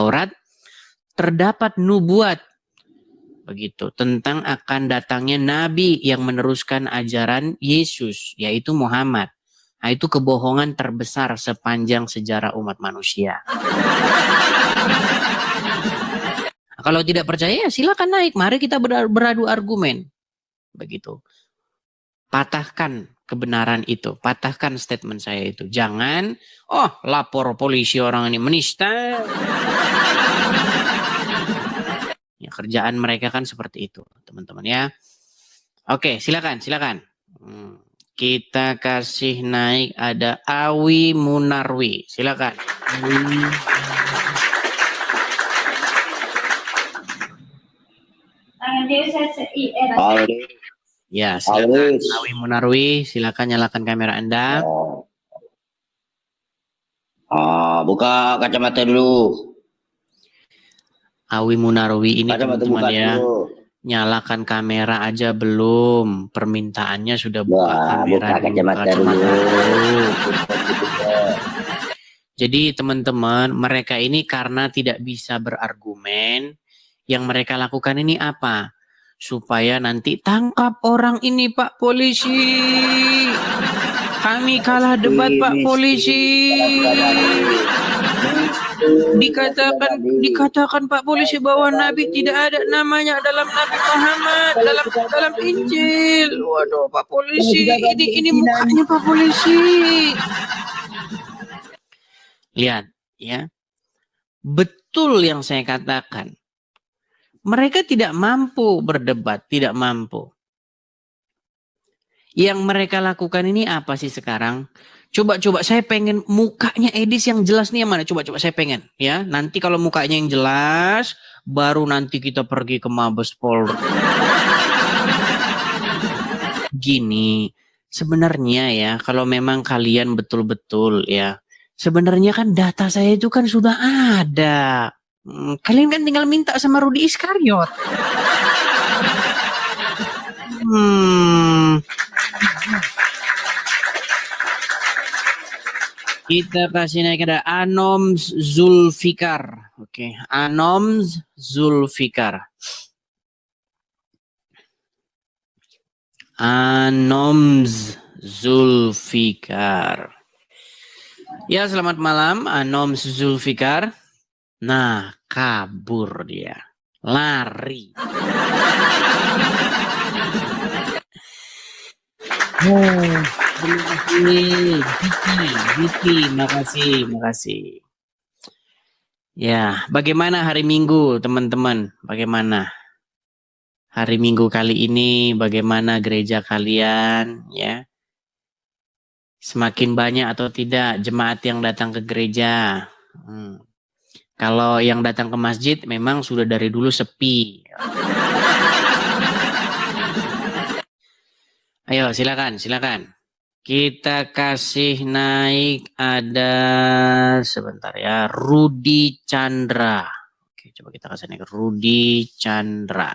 Taurat terdapat nubuat begitu tentang akan datangnya nabi yang meneruskan ajaran Yesus, yaitu Muhammad. Nah, itu kebohongan terbesar sepanjang sejarah umat manusia. Kalau tidak percaya, silakan naik. Mari kita beradu argumen. Begitu. Patahkan kebenaran itu. Patahkan statement saya itu. Jangan, lapor polisi orang ini menista. Ya, kerjaan mereka kan seperti itu, teman-teman ya. Oke, silakan. Kita kasih naik ada Awi Munarwi. Silakan. Ya, silakan Awi Munarwi, silakan nyalakan kamera Anda. Buka kacamata dulu. Awi Munarwi ini teman-teman ya. Dulu. Nyalakan kamera aja belum. Permintaannya sudah buka kamera buka kacamata dulu. Jadi teman-teman, mereka ini karena tidak bisa berargumen, yang mereka lakukan ini apa? Supaya nanti tangkap orang ini Pak Polisi. Kami kalah debat Pak Polisi. Dikatakan Pak Polisi bahwa Nabi tidak ada namanya dalam Nabi Muhammad, dalam Injil. Waduh Pak Polisi, ini mukanya Pak Polisi. Lihat ya. Betul yang saya katakan. Mereka tidak mampu berdebat, tidak mampu. Yang mereka lakukan ini apa sih sekarang? Coba saya pengen mukanya Edis yang jelas nih yang mana? Coba saya pengen ya. Nanti kalau mukanya yang jelas, baru nanti kita pergi ke Mabes Polri. Gini, sebenarnya ya kalau memang kalian betul-betul ya, sebenarnya kan data saya itu kan sudah ada. Kalian kan tinggal minta sama Rudi Iskariot. Kita kasih naik ada Anoms Zulfikar. Oke, Anoms Zulfikar. Anoms Zulfikar. Ya, selamat malam Anoms Zulfikar. Nah, kabur dia. Lari. Terima kasih. Vicky, makasih. Ya, bagaimana hari Minggu, teman-teman? Bagaimana? Hari Minggu kali ini, bagaimana gereja kalian, ya? Semakin banyak atau tidak jemaat yang datang ke gereja? Kalau yang datang ke masjid memang sudah dari dulu sepi. Ayo silakan. Kita kasih naik ada sebentar ya Rudi Chandra. Oke, coba kita kasih naik Rudi Chandra.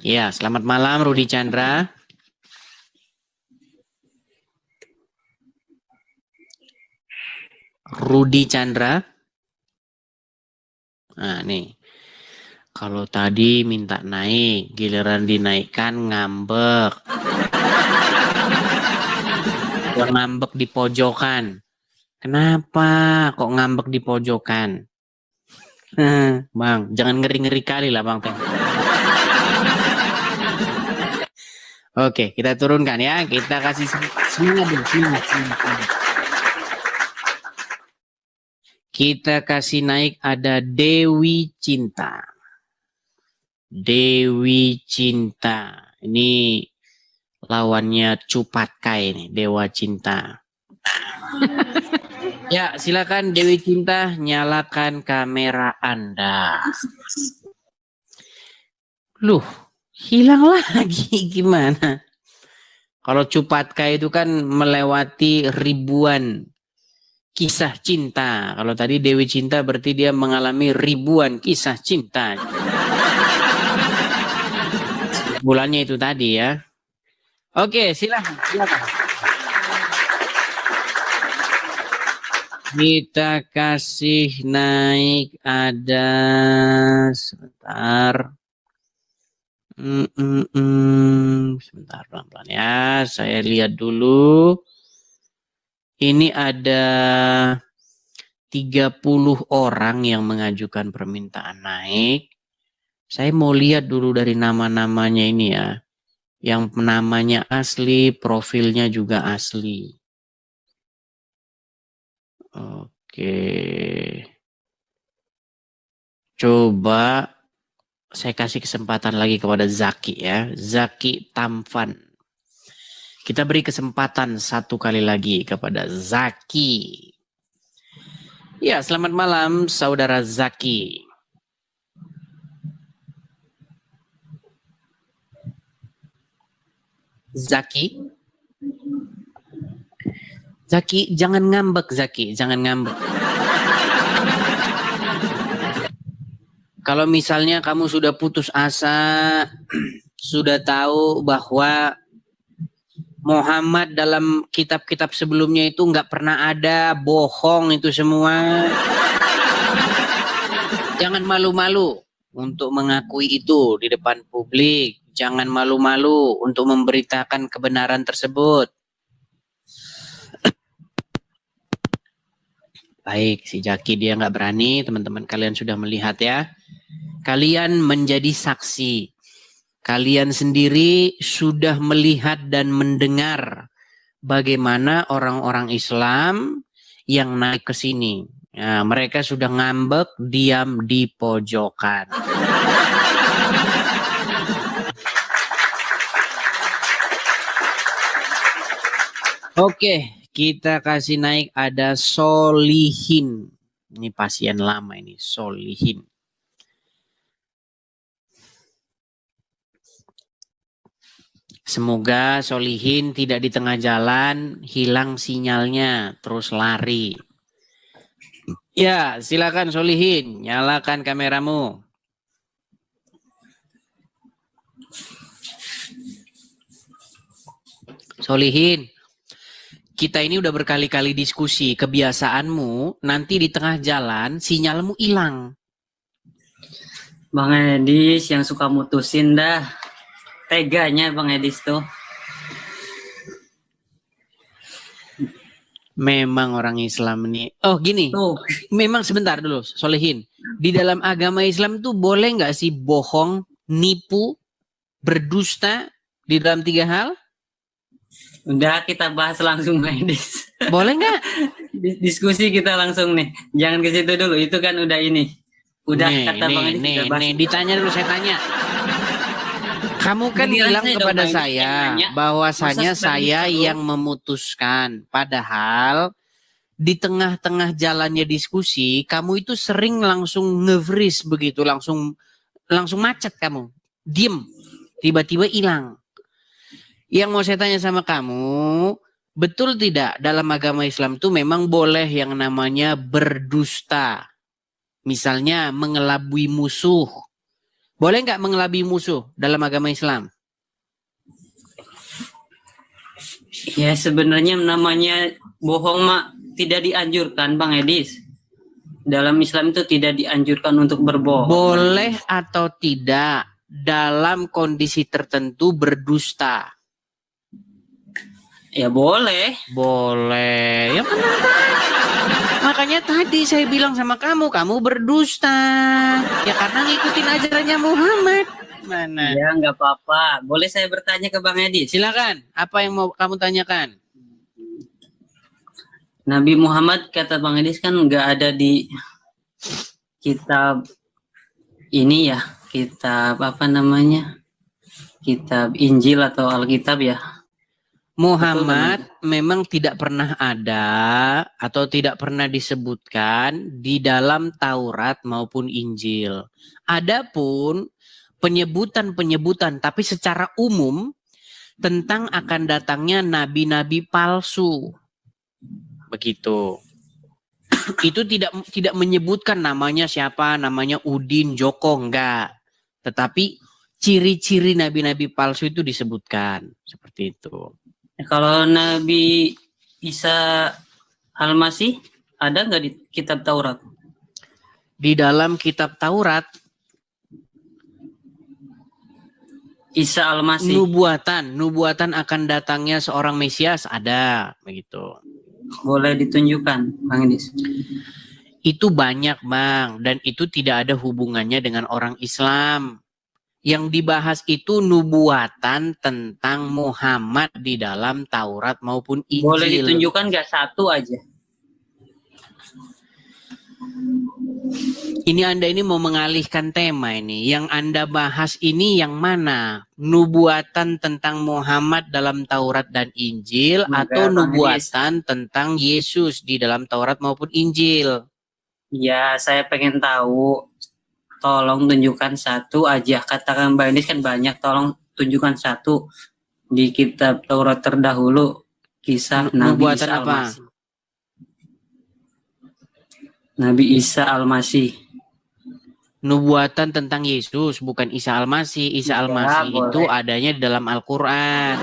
Ya, selamat malam Rudi Chandra. Rudi Chandra. Nah, nih. Kalau tadi minta naik, giliran dinaikkan ngambek. Yang ngambek di pojokan. Kenapa kok ngambek di pojokan? Bang, jangan ngeri-ngeri kali lah Bang Teng. Oke, kita turunkan ya. Kita kasih semangat dulu. Semangat. Kita kasih naik ada Dewi Cinta. Dewi Cinta. Ini lawannya Cupatkai nih, Dewa Cinta. Ya, silakan Dewi Cinta, nyalakan kamera Anda. Loh, hilang lagi gimana? Kalau Cupatkai itu kan melewati ribuan kisah cinta. Kalau tadi Dewi Cinta berarti dia mengalami ribuan kisah cinta. Bulannya itu tadi ya. Oke, silakan. Kita kasih naik ada sebentar. Sebentar pelan-pelan ya. Saya lihat dulu. Ini ada 30 orang yang mengajukan permintaan naik. Saya mau lihat dulu dari nama-namanya ini ya. Yang namanya asli, profilnya juga asli. Oke. Coba saya kasih kesempatan lagi kepada Zaki ya. Zaki Tamfan. Kita beri kesempatan satu kali lagi kepada Zaki. Ya, selamat malam saudara Zaki. Zaki? Zaki, jangan ngambek Zaki, jangan ngambek. Kalau misalnya kamu sudah putus asa, sudah tahu bahwa Muhammad dalam kitab-kitab sebelumnya itu nggak pernah ada, bohong itu semua. Jangan malu-malu untuk mengakui itu di depan publik. Jangan malu-malu untuk memberitakan kebenaran tersebut. Baik, si Jaki dia nggak berani, teman-teman kalian sudah melihat ya. Kalian menjadi saksi. Kalian sendiri sudah melihat dan mendengar bagaimana orang-orang Islam yang naik ke sini. Nah, mereka sudah ngambek, diam di pojokan. Oke, kita kasih naik ada Solihin. Ini pasien lama ini, Solihin. Semoga Solihin tidak di tengah jalan hilang sinyalnya, terus lari. Ya, silakan Solihin, nyalakan kameramu. Solihin, kita ini udah berkali-kali diskusi, kebiasaanmu nanti di tengah jalan sinyalmu hilang. Bang Edis yang suka mutusin dah. Teganya Bang Edis tuh. Memang orang Islam ini. Oh gini, Tuh. memang sebentar dulu Solihin. Di dalam agama Islam tuh boleh nggak sih bohong, nipu, berdusta di dalam 3 hal? Udah kita bahas langsung Bang Edis. Boleh nggak? Diskusi kita langsung nih. Jangan ke situ dulu. Itu kan udah ini. Udah nih, kata Bang Edis udah bahas. ditanya dulu, saya tanya. Kamu kan Giliran bilang saya kepada dong, Bang Edis, saya yang nanya. bahwasanya Masa saya sebenarnya yang memutuskan. Padahal di tengah-tengah jalannya diskusi, kamu itu sering langsung nge-freeze begitu, langsung macet kamu. Diem, tiba-tiba hilang. Yang mau saya tanya sama kamu, betul tidak dalam agama Islam itu memang boleh yang namanya berdusta? Misalnya mengelabui musuh. Boleh nggak mengelabui musuh dalam agama Islam? Ya sebenarnya namanya bohong mak tidak dianjurkan Bang Edis. Dalam Islam itu tidak dianjurkan untuk berbohong. Boleh atau tidak dalam kondisi tertentu berdusta? Ya boleh. Boleh. Ya benar. Makanya tadi saya bilang sama kamu berdusta. Ya karena ngikutin ajarannya Muhammad. Mana? Ya nggak apa-apa. Boleh saya bertanya ke Bang Edis? Silakan. Apa yang mau kamu tanyakan? Nabi Muhammad kata Bang Edis kan nggak ada di kitab ini ya. Kitab apa namanya? Kitab Injil atau Alkitab ya. Muhammad memang tidak pernah ada atau tidak pernah disebutkan di dalam Taurat maupun Injil. Adapun penyebutan tapi secara umum tentang akan datangnya nabi-nabi palsu. Begitu. Itu tidak menyebutkan namanya siapa, namanya Udin, Joko, enggak. Tetapi ciri-ciri nabi-nabi palsu itu disebutkan seperti itu. Kalau Nabi Isa Al-Masih ada nggak di kitab Taurat? Di dalam kitab Taurat, Isa Al-Masih nubuatan akan datangnya seorang Mesias ada, begitu. boleh ditunjukkan, Bang Edis? Itu banyak, Bang, dan itu tidak ada hubungannya dengan orang Islam. Yang dibahas itu nubuatan tentang Muhammad di dalam Taurat maupun Injil. Boleh ditunjukkan nggak satu aja? Ini Anda ini mau mengalihkan tema ini. Yang Anda bahas ini yang mana? Nubuatan tentang Muhammad dalam Taurat dan Injil atau nubuatan tentang Yesus di dalam Taurat maupun Injil? Ya, saya pengen tahu. Tolong tunjukkan satu aja. Katakan Bang Edis kan banyak. Tolong tunjukkan satu di kitab Taurat terdahulu. Kisah Nabi Nubuatan Isa apa? Al-Masih. Nabi Isa Al-Masih. Nubuatan tentang Yesus, bukan Isa Al-Masih. Isa Al-Masih itu adanya di dalam Al-Quran.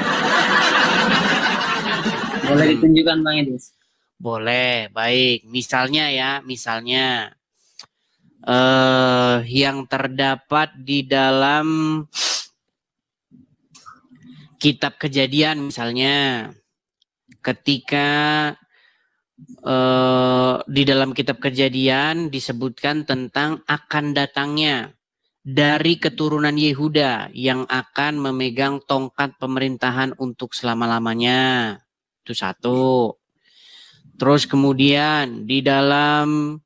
Boleh ditunjukkan Bang Edis? Boleh, baik. Misalnya yang terdapat di dalam kitab Kejadian misalnya, ketika di dalam kitab Kejadian disebutkan tentang akan datangnya dari keturunan Yehuda yang akan memegang tongkat pemerintahan untuk selama-lamanya. Itu satu. Terus kemudian di dalam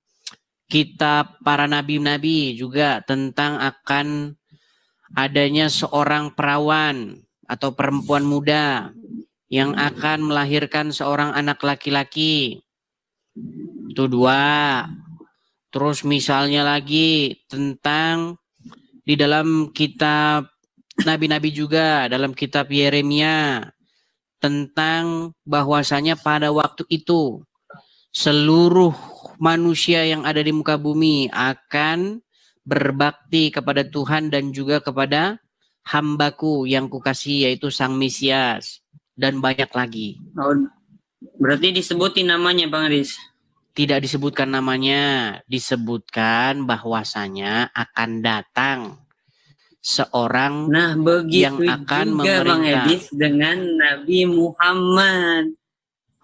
kitab para nabi-nabi juga tentang akan adanya seorang perawan atau perempuan muda yang akan melahirkan seorang anak laki-laki. Itu dua. Terus misalnya lagi tentang di dalam kitab nabi-nabi juga, dalam kitab Yeremia, tentang bahwasanya pada waktu itu seluruh manusia yang ada di muka bumi akan berbakti kepada Tuhan dan juga kepada hambaku yang kukasih, yaitu Sang Mesias, dan banyak lagi. Oh, berarti disebutin namanya Bang Edis? Tidak disebutkan namanya, disebutkan bahwasanya akan datang seorang yang akan juga memerintah. Bang Edis dengan Nabi Muhammad.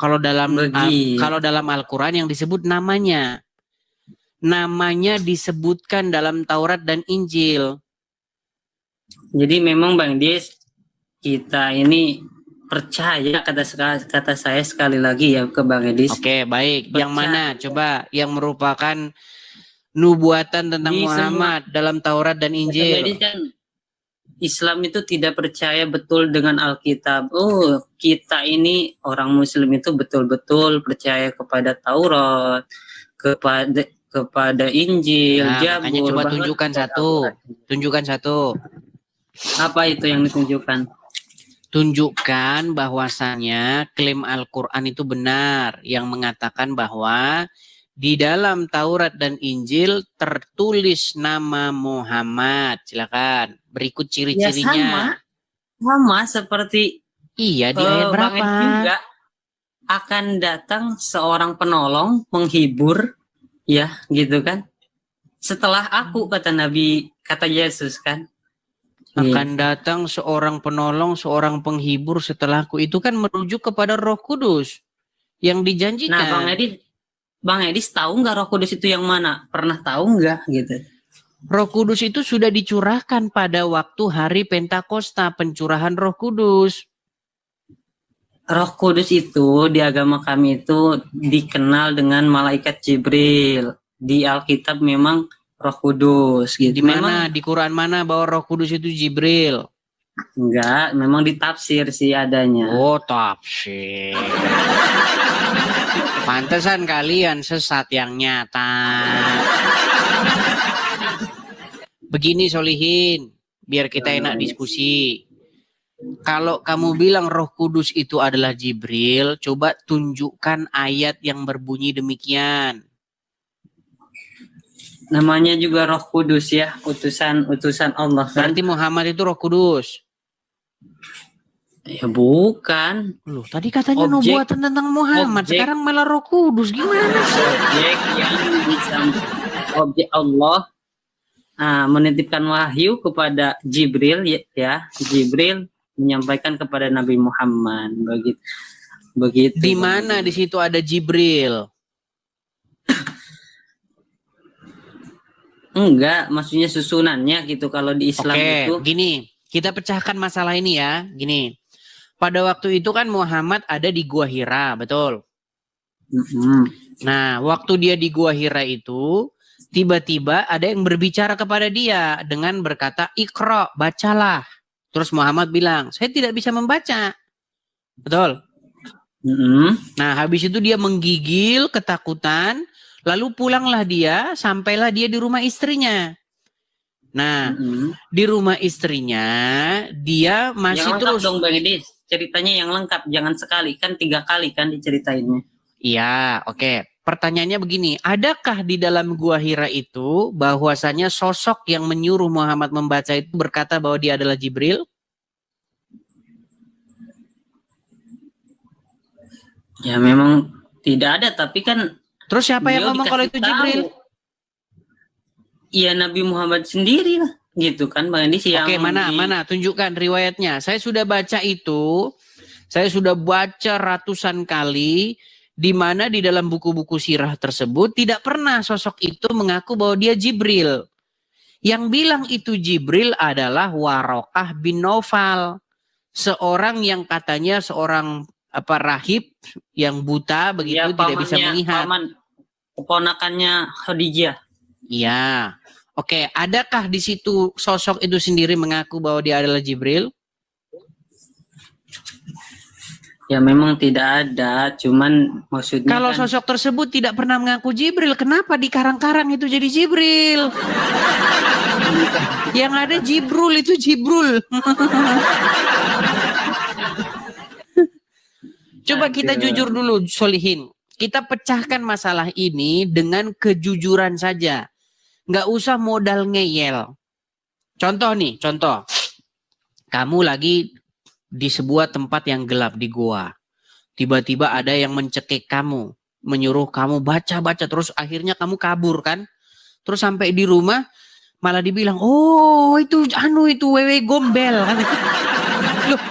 Kalau dalam Al-Quran yang disebut namanya disebutkan dalam Taurat dan Injil. Jadi memang Bang Edis, kita ini percaya, kata saya sekali lagi ya ke Bang Edis. Oke, baik. Percaya. Yang mana? Coba yang merupakan nubuatan tentang Muhammad dalam Taurat dan Injil. Bang Edis kan Islam itu tidak percaya betul dengan Alkitab. Oh, kita ini orang Muslim itu betul-betul percaya kepada Taurat, kepada Injil, Zabur. Makanya coba tunjukkan satu. Apa itu yang ditunjukkan? Tunjukkan bahwasanya klaim Al-Quran itu benar, yang mengatakan bahwa di dalam Taurat dan Injil tertulis nama Muhammad. Silakan. Berikut ciri-cirinya. Ya, sama seperti di ayat berapa? Juga akan datang seorang penolong menghibur, ya, gitu kan? Setelah aku, kata Yesus kan? Akan datang seorang penolong, seorang penghibur setelahku. Itu kan merujuk kepada Roh Kudus yang dijanjikan. Nah, Bang Edis tahu nggak Roh Kudus itu yang mana? Pernah tahu nggak gitu? Roh Kudus itu sudah dicurahkan pada waktu hari Pentakosta, pencurahan Roh Kudus. Roh Kudus itu di agama kami itu dikenal dengan malaikat Jibril. Di Alkitab memang Roh Kudus gitu. Di mana? Di Quran mana bahwa Roh Kudus itu Jibril? Enggak, memang ditafsir sih adanya. Oh, tafsir. Pantesan kalian sesat yang nyata. Begini Solihin, biar kita enak diskusi. Kalau kamu bilang Roh Kudus itu adalah Jibril, coba tunjukkan ayat yang berbunyi demikian. namanya juga Roh Kudus ya, utusan Allah kan. Berarti Muhammad itu Roh Kudus. Ya bukan. Loh, tadi katanya Objek- nubuatan tentang Muhammad, objek. sekarang malah Roh Kudus. Gimana sih? Objek yang bisa objek Allah menitipkan wahyu kepada Jibril ya. Jibril menyampaikan kepada Nabi Muhammad begitu. Di mana di situ ada Jibril? Enggak, maksudnya susunannya gitu kalau di Islam Oke, itu. gini, kita pecahkan masalah ini ya. Gini, pada waktu itu kan Muhammad ada di Gua Hira, betul? Nah, waktu dia di Gua Hira itu, tiba-tiba ada yang berbicara kepada dia dengan berkata, Iqra, bacalah. Terus Muhammad bilang, saya tidak bisa membaca. Betul? Nah, habis itu dia menggigil, ketakutan, lalu pulanglah dia, sampailah dia di rumah istrinya. Nah, di rumah istrinya, dia masih Yang lengkap terus. dong Bang Edis, ceritanya yang lengkap, jangan sekali, kan 3 kali kan diceritainnya. Iya, oke. Pertanyaannya begini, adakah di dalam Gua Hira itu bahwasanya sosok yang menyuruh Muhammad membaca itu berkata bahwa dia adalah Jibril? Ya memang tidak ada, tapi kan Terus siapa yang beliau ngomong kalau itu dikasih Jibril? tahu. Iya Nabi Muhammad sendiri lah, gitu kan Bang Edis yang Oke, mana tunjukkan riwayatnya. Saya sudah baca itu. Saya sudah baca ratusan kali, di mana di dalam buku-buku sirah tersebut tidak pernah sosok itu mengaku bahwa dia Jibril. Yang bilang itu Jibril adalah Warokah bin Naufal, seorang yang katanya seorang rahib yang buta begitu, ya, tidak bisa melihat. Keponakannya Khadijah. Iya. Oke, adakah di situ sosok itu sendiri mengaku bahwa dia adalah Jibril? Ya memang tidak ada, cuman maksudnya kalau kan, sosok tersebut tidak pernah mengaku Jibril, kenapa di karang-karang itu jadi Jibril? Yang ada Jibrul itu Jibrul. Coba kita jujur dulu, Solihin. Kita pecahkan masalah ini dengan kejujuran saja. Nggak usah modal ngeyel. Contoh nih, contoh. Kamu lagi di sebuah tempat yang gelap di gua. Tiba-tiba ada yang mencekik kamu, menyuruh kamu baca-baca, terus akhirnya kamu kabur kan? Terus sampai di rumah malah dibilang, "Oh, itu wewe gombel." Loh,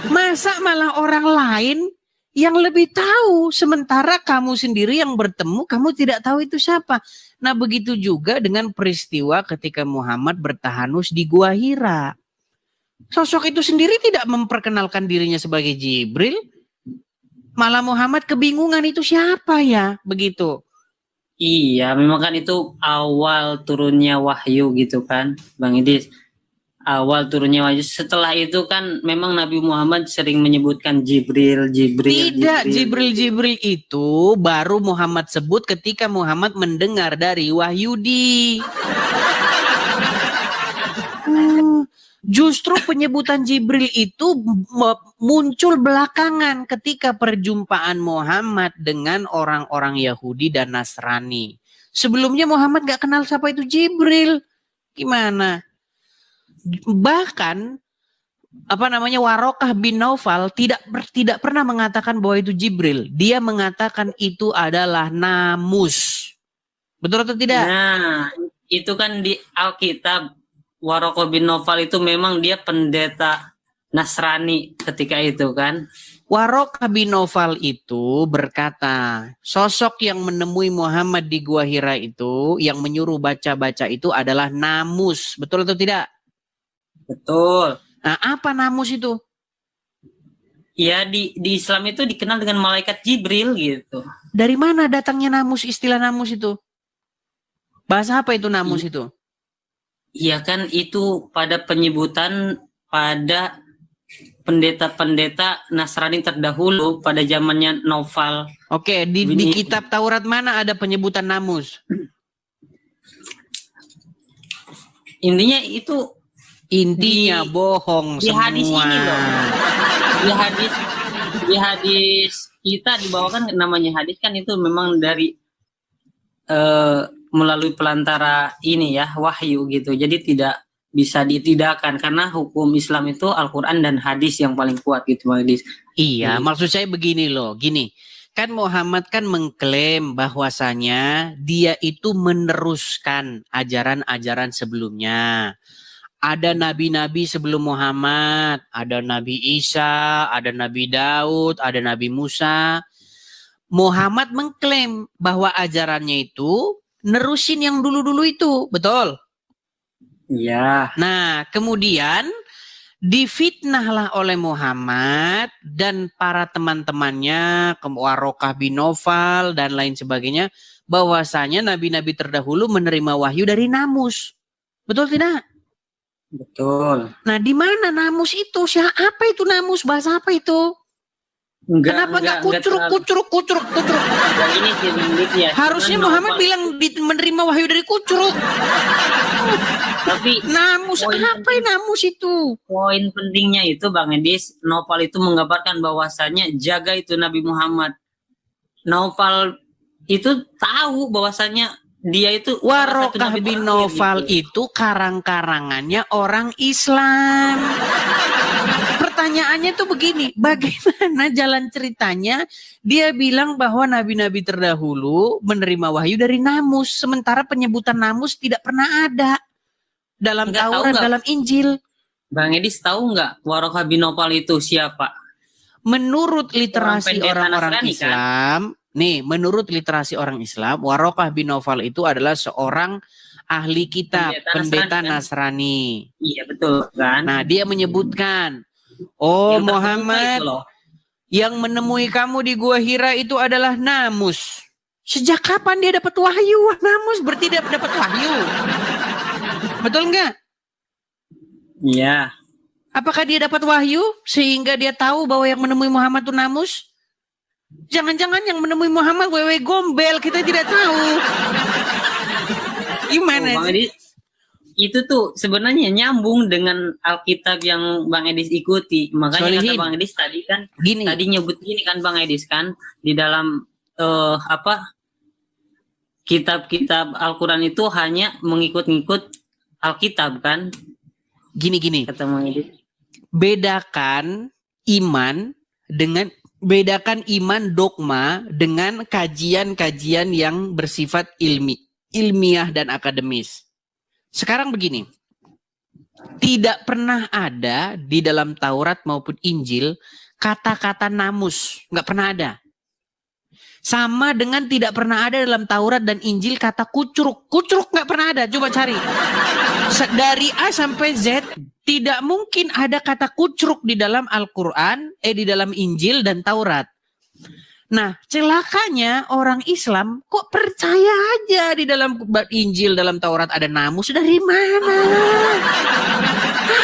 masa malah orang lain yang lebih tahu, sementara kamu sendiri yang bertemu, kamu tidak tahu itu siapa. Nah, begitu juga dengan peristiwa ketika Muhammad bertahanus di Gua Hira. Sosok itu sendiri tidak memperkenalkan dirinya sebagai Jibril. Malah Muhammad kebingungan itu siapa ya, begitu. iya memang kan itu awal turunnya wahyu gitu kan Bang Idis. Awal turunnya wahyu, setelah itu kan memang Nabi Muhammad sering menyebutkan Jibril. Tidak, Jibril itu baru Muhammad sebut ketika Muhammad mendengar dari Wahyudi. Justru penyebutan Jibril itu muncul belakangan ketika perjumpaan Muhammad dengan orang-orang Yahudi dan Nasrani. Sebelumnya Muhammad gak kenal siapa itu Jibril. Gimana? Bahkan Warokah bin Naufal tidak pernah mengatakan bahwa itu Jibril. Dia mengatakan itu adalah namus. Betul atau tidak? Nah, itu kan di Alkitab. Warokah bin Naufal itu memang dia pendeta Nasrani ketika itu kan. Warokah bin Naufal itu berkata, sosok yang menemui Muhammad di Gua Hira itu, yang menyuruh baca-baca itu adalah namus. Betul atau tidak? Betul. Nah, apa namus itu? Ya di Islam itu dikenal dengan malaikat Jibril gitu. Dari mana datangnya namus, istilah namus itu? Bahasa apa itu namus itu? Iya kan itu pada penyebutan pada pendeta-pendeta Nasrani terdahulu pada zamannya Naufal. Oke, di kitab Taurat mana ada penyebutan namus? Intinya itu bohong di semua. Hadis ini loh. Di hadis kita dibawakan namanya hadis kan itu memang dari melalui pelantara ini ya, wahyu gitu. Jadi tidak bisa ditidakkan karena hukum Islam itu Al-Quran dan hadis yang paling kuat gitu Bang Edis. Iya, Jadi- maksud saya begini loh, gini. Kan Muhammad kan mengklaim bahwasanya dia itu meneruskan ajaran-ajaran sebelumnya. Ada nabi-nabi sebelum Muhammad, ada Nabi Isa, ada Nabi Daud, ada Nabi Musa. Muhammad mengklaim bahwa ajarannya itu nerusin yang dulu-dulu itu, betul? Iya. Nah, kemudian difitnahlah oleh Muhammad dan para teman-temannya, Warokah bin Nawfal dan lain sebagainya, bahwasanya nabi-nabi terdahulu menerima wahyu dari namus. Betul tidak? Betul. Nah, di mana namus itu? Apa itu namus? Bahasa apa itu? Kenapa nggak kucuruk? Ini sih Bang Edis ya. Harusnya Cuman Muhammad Nawfal- bilang menerima wahyu dari kucuruk. Tapi Namus, apa namus itu? poin pentingnya itu Bang Edis, Nawfal itu menggambarkan bahwasanya jaga itu Nabi Muhammad. Nawfal itu tahu bahwasanya dia itu salah satu Warokah nabi bin terakhir Nawfal gitu. itu karang-karangannya orang Islam. Pertanyaannya tuh begini, bagaimana jalan ceritanya dia bilang bahwa nabi-nabi terdahulu menerima wahyu dari namus, sementara penyebutan namus tidak pernah ada dalam Nggak tahu Taurat, nggak? dalam Injil. Bang Edis tahu nggak Warokah bin Nawfal itu siapa? Menurut literasi pendeta orang-orang Nasrani, kan? Islam, nih menurut literasi orang Islam, Warokah bin Nawfal itu adalah seorang ahli kitab, pendeta Nasrani. Iya betul kan? Nah, dia menyebutkan, oh Yang terkemuka Muhammad, itu loh. yang menemui kamu di Gua Hira itu adalah namus. Sejak kapan dia dapat wahyu? Wah, namus berarti dia dapat wahyu. Betul nggak? Iya. Apakah dia dapat wahyu sehingga dia tahu bahwa yang menemui Muhammad itu namus? Jangan-jangan yang menemui Muhammad wewe gombel, kita tidak tahu. Gimana Bang sih? Edis, itu tuh sebenarnya nyambung dengan Alkitab yang Bang Edis ikuti. Makanya Solihin. kata Bang Edis tadi kan, Gini, tadi nyebut gini kan Bang Edis kan di dalam kitab-kitab Al-Quran itu hanya mengikut-ngikut Alkitab kan, gini. kata Bang Edis. Bedakan iman dogma dengan kajian-kajian yang bersifat ilmiah dan akademis. Sekarang begini, tidak pernah ada di dalam Taurat maupun Injil kata-kata namus, nggak pernah ada. Sama dengan tidak pernah ada dalam Taurat dan Injil kata kucuruk nggak pernah ada. Coba cari dari A sampai Z. Tidak mungkin ada kata kucruk di dalam Al-Quran, di dalam Injil dan Taurat. Nah, celakanya orang Islam kok percaya aja di dalam Injil, dalam Taurat ada namus. Dari mana?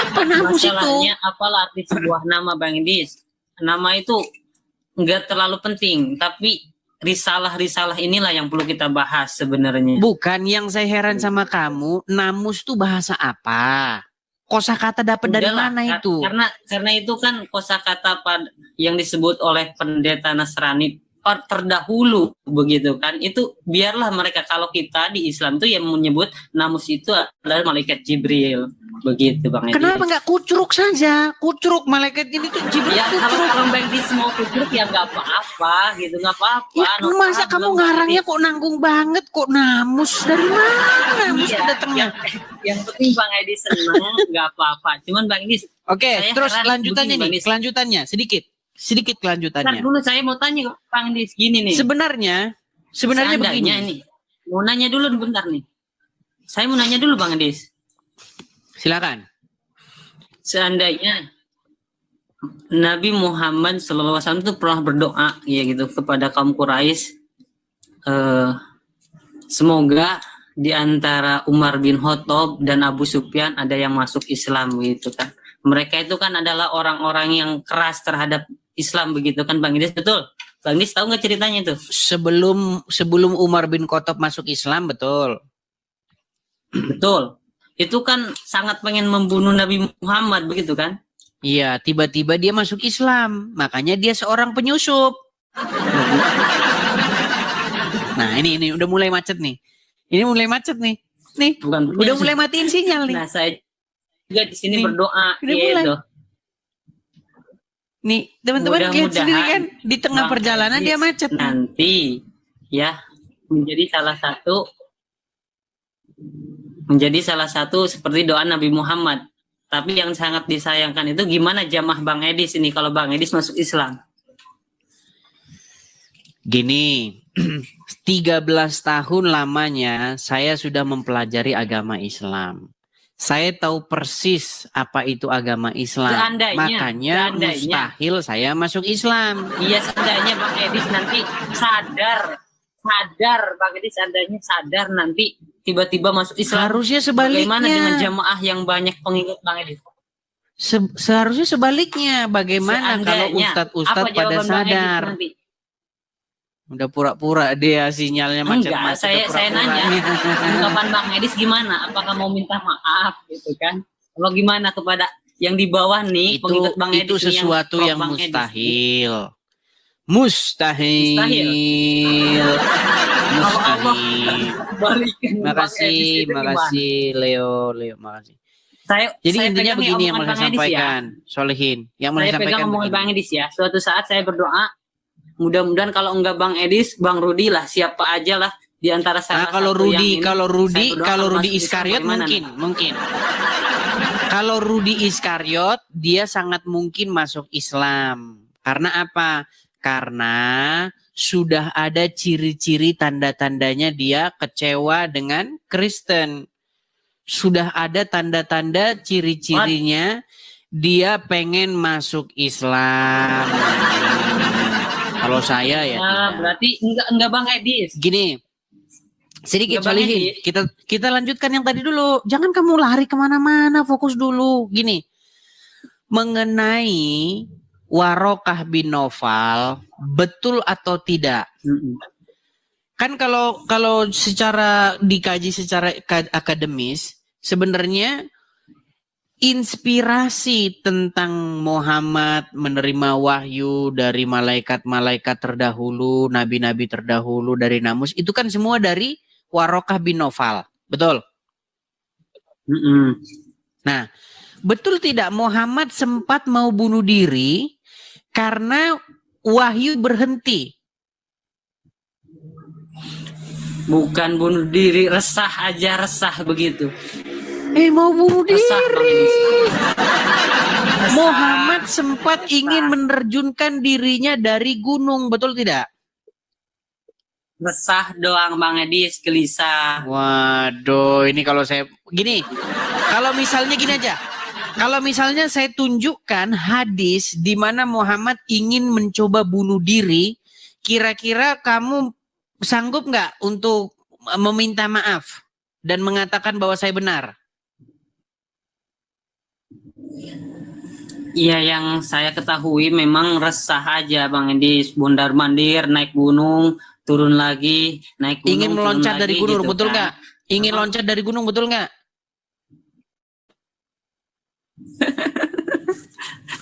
Apa namus itu? Masalahnya apalah arti sebuah nama Bang Edis? Nama itu nggak terlalu penting, tapi risalah-risalah inilah yang perlu kita bahas sebenarnya. Bukan, yang saya heran sama kamu, namus itu bahasa apa? Kosakata dapat dari Udahlah, mana itu? Karena itu kan kosakata yang disebut oleh pendeta Nasrani terdahulu begitu kan. Itu biarlah mereka, kalau kita di Islam itu yang menyebut namus itu adalah malaikat Jibril. Begitu Bang Edis. Kenapa nggak kucruk saja? Kucruk malaikat ini tuh Jibril Ya kucruk. kalau Bang Edis mau kucruk ya nggak apa-apa gitu, nggak apa-apa. Ya, masa kamu ngarangnya kok nanggung banget, kok namus? Dari mana namus datangnya? Yang penting Bang Edis senang, nggak apa-apa. Cuman Bang Edis, Oke, saya terus heran lanjutannya begini, nih, Bang Edis. kelanjutannya sedikit kelanjutannya. dulu saya mau tanya ke Bang Edis gini nih. Sebenarnya Seandainya begini. nih, mau nanya dulu bentar nih. Saya mau nanya dulu Bang Edis. Silakan. Seandainya Nabi Muhammad SAW itu pernah berdoa ya gitu kepada kaum Quraisy, semoga di antara Umar bin Khattab dan Abu Sufyan ada yang masuk Islam gitu kan. Mereka itu kan adalah orang-orang yang keras terhadap Islam begitu kan Bang Idris, betul? Bang Idris tahu nggak ceritanya itu? Sebelum Umar bin Khattab masuk Islam, betul. Betul. Itu kan sangat pengen membunuh Nabi Muhammad begitu kan? Iya, tiba-tiba dia masuk Islam, makanya dia seorang penyusup. Nah, ini udah mulai macet nih. Ini mulai macet nih. Nih, Bukan udah mulai matiin sinyal nih. Nah, saya juga di sini Nih, berdoa udah mulai. gitu. Nih, teman-teman lihat Mudah-mudahan sendiri kan, di tengah Bang perjalanan Edis dia macet. nanti ya menjadi salah satu seperti doa Nabi Muhammad. Tapi yang sangat disayangkan itu gimana jamaah Bang Edis ini kalau Bang Edis masuk Islam? Gini, 13 tahun lamanya saya sudah mempelajari agama Islam. Saya tahu persis apa itu agama Islam. Makanya mustahil saya masuk Islam. Iya, seandainya Bang Edis nanti sadar Bang Edis seandainya sadar nanti tiba-tiba masuk Islam. Harusnya sebaliknya. Bagaimana dengan jamaah yang banyak pengikut Bang Edis? Seharusnya sebaliknya. Bagaimana kalau ustadz-ustadz pada sadar? Udah pura-pura dia sinyalnya macet-macet. Enggak, saya nanya. Ungkapan Bang Edis gimana? Apakah mau minta maaf gitu kan? Kalau gimana kepada yang di bawah nih pengikut Bang Edis? Itu sesuatu yang mustahil. Mustahil. Makasih Leo, makasih. Jadi intinya begini yang mau saya sampaikan, Solehin. Yang mau saya sampaikan omongan Bang Edis ya. Suatu saat saya berdoa, mudah-mudahan kalau enggak Bang Edis, Bang Rudi lah, siapa aja lah di antara salah satu kalau Rudi Iskariot mungkin. Kalau Rudi Iskariot dia sangat mungkin masuk Islam. Karena apa? Karena sudah ada ciri-ciri tanda-tandanya dia kecewa dengan Kristen. Sudah ada tanda-tanda ciri-cirinya dia pengen masuk Islam. Kalau saya ya. Nah, berarti enggak Bang Edis. Gini, sedikit Solehin. Kita lanjutkan yang tadi dulu. Jangan kamu lari kemana-mana, fokus dulu. Gini, mengenai Warokah bin Naufal, betul atau tidak? Kan kalau secara dikaji secara akademis, sebenarnya inspirasi tentang Muhammad menerima wahyu dari malaikat-malaikat terdahulu, nabi-nabi terdahulu dari Namus, itu kan semua dari Warokah bin Naufal, betul? Nah, betul tidak Muhammad sempat mau bunuh diri karena wahyu berhenti? Bukan bunuh diri, resah begitu. Mau bunuh diri. Muhammad sempat ingin menerjunkan dirinya dari gunung, betul tidak? Resah doang Bang Edis, gelisah. Waduh, ini kalau saya gini, kalau misalnya gini aja. Kalau misalnya saya tunjukkan hadis di mana Muhammad ingin mencoba bunuh diri, kira-kira kamu sanggup nggak untuk meminta maaf dan mengatakan bahwa saya benar? Iya, yang saya ketahui memang resah aja Bang Edis, bundar-mandir, naik gunung, turun lagi, naik gunung. Ingin meloncat dari gunung, gitu betul kan? nggak? Ingin loncat dari gunung, betul nggak?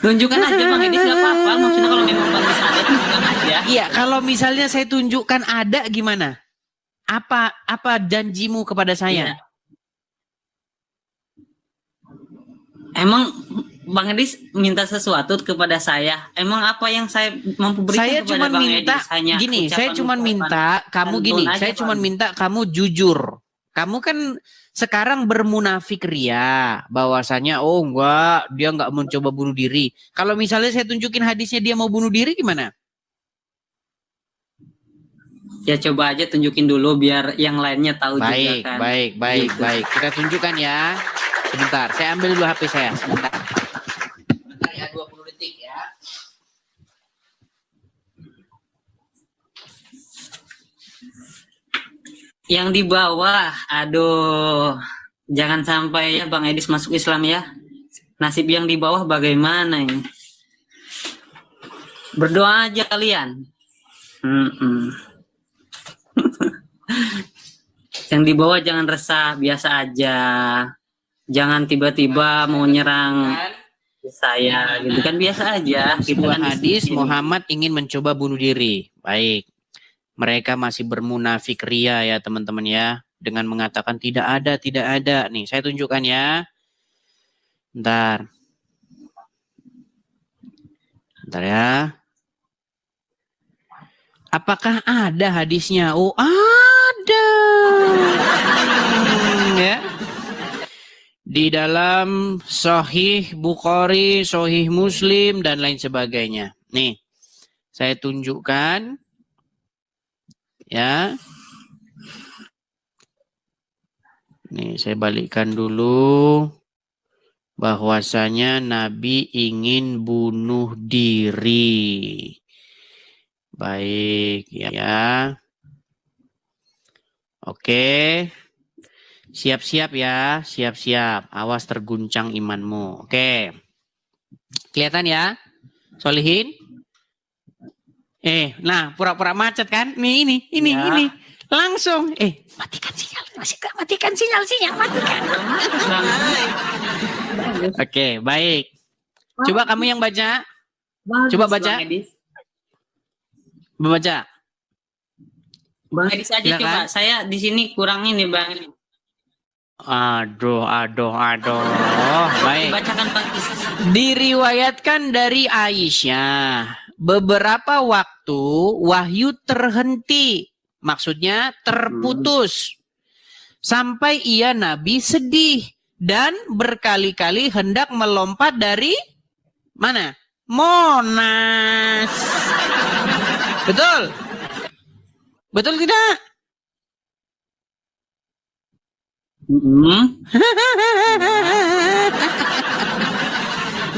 Tunjukkan aja Bang Edis, nggak apa-apa. Maksudnya kalau memang Bang Edis ada, tunjukkan aja. Iya, kalau misalnya saya tunjukkan ada, gimana? Apa janjimu kepada saya? Iya. Emang Bang Edis minta sesuatu kepada saya. Emang apa yang saya mampu berikan saya kepada Bang Edis? Saya cuma minta kamu gini. Saya cuma minta kamu jujur. Kamu kan sekarang bermunafik ria bahwasanya enggak, dia enggak mencoba bunuh diri. Kalau misalnya saya tunjukin hadisnya dia mau bunuh diri gimana? Ya coba aja tunjukin dulu biar yang lainnya tahu juga kan. Baik. Kita tunjukkan ya. Sebentar, saya ambil dulu HP saya. Sebentar ya, 20 detik ya. Yang di bawah, aduh, jangan sampai ya Bang Edis masuk Islam ya. Nasib yang di bawah bagaimana ini? Berdoa aja kalian. Yang di bawah jangan resah, biasa aja. Jangan tiba-tiba mau nyerang saya, gitu kan, biasa aja. Sebuah hadis Muhammad ingin mencoba bunuh diri. Baik. Mereka masih bermunafik ria ya teman-teman ya. dengan mengatakan tidak ada, tidak ada. Nih, saya tunjukkan ya. Bentar. Bentar ya. Apakah ada hadisnya? Oh, ada. Ya. Di dalam Sahih Bukhari, Sahih Muslim, dan lain sebagainya. Nih, saya tunjukkan. Ya. Nih, saya balikkan dulu. Bahwasanya Nabi ingin bunuh diri. Baik, ya. Oke. Siap-siap ya, siap-siap. Awas terguncang imanmu. Oke. Kelihatan ya? Solihin? Nah, pura-pura macet kan? Nih, ini. Langsung. Matikan sinyal. Masih gak matikan sinyal, matikan. Oke, baik. Coba kamu yang baca. Coba baca. Baca. Bang Edis aja Silakan. coba. Saya di sini kurang ini, Bang Edis. Aduh. Baik. Bacakan Bang Edis. Diriwayatkan dari Aisyah, beberapa waktu wahyu terhenti, maksudnya terputus, sampai ia Nabi sedih dan berkali-kali hendak melompat dari mana? Monas. Betul? Betul tidak?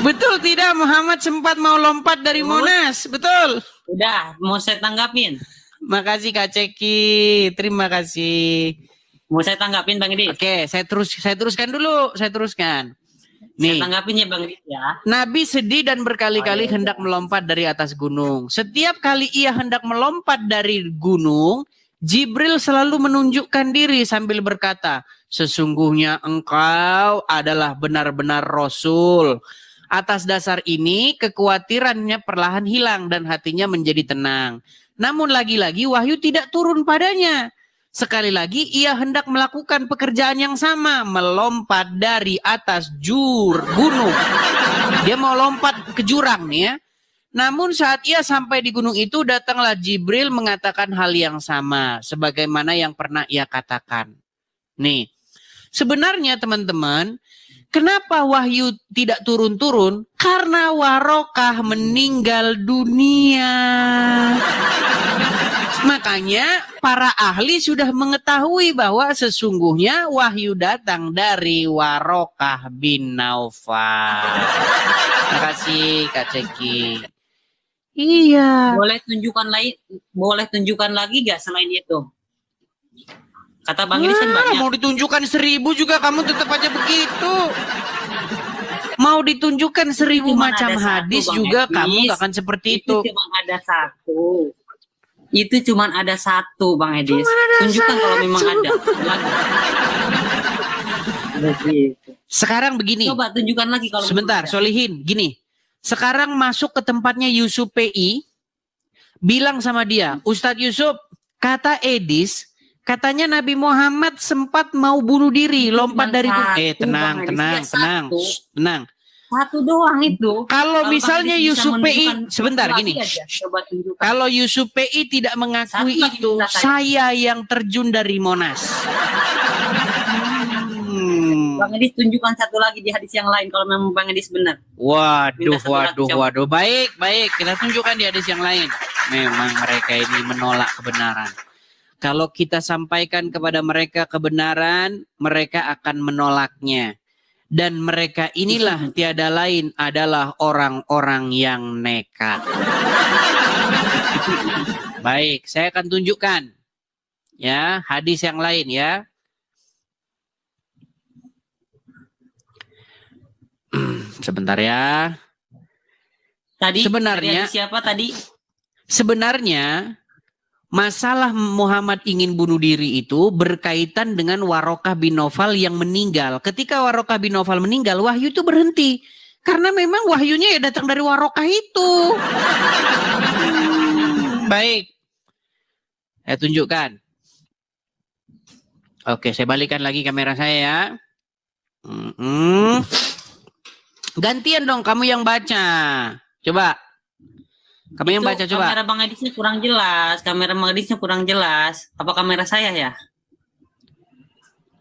Betul tidak Muhammad sempat mau lompat dari Monas? Betul? Udah, mau saya tanggapin. Makasih Kak Ceki, terima kasih. Mau saya tanggapin Bang Edis. Oke, saya teruskan dulu, saya teruskan. Saya Nih, tanggapin ya Bang Edis ya. Nabi sedih dan berkali-kali hendak melompat dari atas gunung. Setiap kali ia hendak melompat dari gunung, Jibril selalu menunjukkan diri sambil berkata, sesungguhnya engkau adalah benar-benar Rasul. Atas dasar ini, kekhawatirannya perlahan hilang dan hatinya menjadi tenang. Namun lagi-lagi wahyu tidak turun padanya. Sekali lagi ia hendak melakukan pekerjaan yang sama, melompat dari atas gunung. Dia mau lompat ke jurang nih ya. Namun saat ia sampai di gunung itu, datanglah Jibril mengatakan hal yang sama, sebagaimana yang pernah ia katakan. Nih, sebenarnya teman-teman, kenapa wahyu tidak turun-turun? Karena Warokah meninggal dunia. Makanya para ahli sudah mengetahui bahwa sesungguhnya wahyu datang dari Warokah bin Naufal. Terima kasih Kak Ceki. Iya. Boleh tunjukkan lagi gak selain itu? Kata Bang Edis kan banyak. Mau ditunjukkan 1000 juga kamu tetap aja begitu. Mau ditunjukkan 1000 macam hadis juga kamu gak akan seperti itu. Itu cuma ada satu. Itu cuma ada satu Bang Edis. Tunjukkan kalau memang ada. Begitu. Sekarang begini. Coba tunjukkan lagi kalau sebentar, Solihin, gini. Sekarang masuk ke tempatnya Yusuf PI, bilang sama dia, Ustadz Yusuf, kata Edis, katanya Nabi Muhammad sempat mau bunuh diri, lompat dari tenang. Satu doang itu. Kalau misalnya Yusuf PI, sebentar gini. Kalau Yusuf PI tidak mengakui itu, saya yang terjun dari Monas. Bang Edis tunjukkan satu lagi di hadis yang lain kalau memang Bang Edis benar. Waduh. Baik. Kita tunjukkan di hadis yang lain. Memang mereka ini menolak kebenaran. Kalau kita sampaikan kepada mereka kebenaran, mereka akan menolaknya. Dan mereka inilah tiada lain adalah orang-orang yang nekat. Baik, saya akan tunjukkan ya hadis yang lain ya. Sebentar ya. Sebenarnya siapa tadi? Sebenarnya masalah Muhammad ingin bunuh diri itu berkaitan dengan Warokah bin Naufal yang meninggal. Ketika Warokah bin Naufal meninggal, wahyu itu berhenti. Karena memang wahyunya ya datang dari Warokah itu. Baik. Saya tunjukkan. Oke, saya balikan lagi kamera saya ya. Gantian dong kamu yang baca. Coba. Kamu yang baca coba. Kamera Bang Edisnya kurang jelas. Kamera Bang Edisnya kurang jelas. Apa kamera saya ya?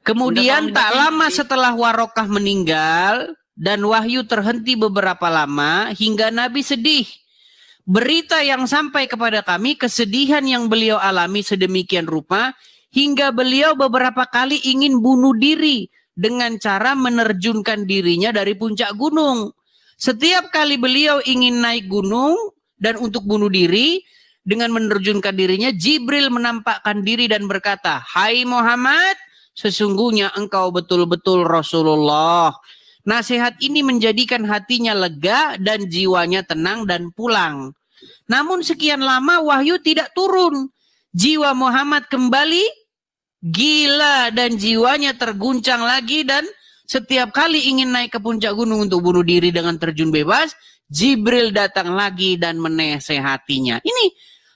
Kemudian Udah, tak tolong lama dibacain. setelah Warokah meninggal dan wahyu terhenti beberapa lama hingga Nabi sedih. Berita yang sampai kepada kami, kesedihan yang beliau alami sedemikian rupa hingga beliau beberapa kali ingin bunuh diri dengan cara menerjunkan dirinya dari puncak gunung. Setiap kali beliau ingin naik gunung dan untuk bunuh diri dengan menerjunkan dirinya, Jibril menampakkan diri dan berkata, "Hai Muhammad, sesungguhnya engkau betul-betul Rasulullah." Nasihat ini menjadikan hatinya lega dan jiwanya tenang dan pulang. Namun sekian lama wahyu tidak turun. Jiwa Muhammad kembali gila dan jiwanya terguncang lagi dan setiap kali ingin naik ke puncak gunung untuk bunuh diri dengan terjun bebas, Jibril datang lagi dan menasehatinya. Ini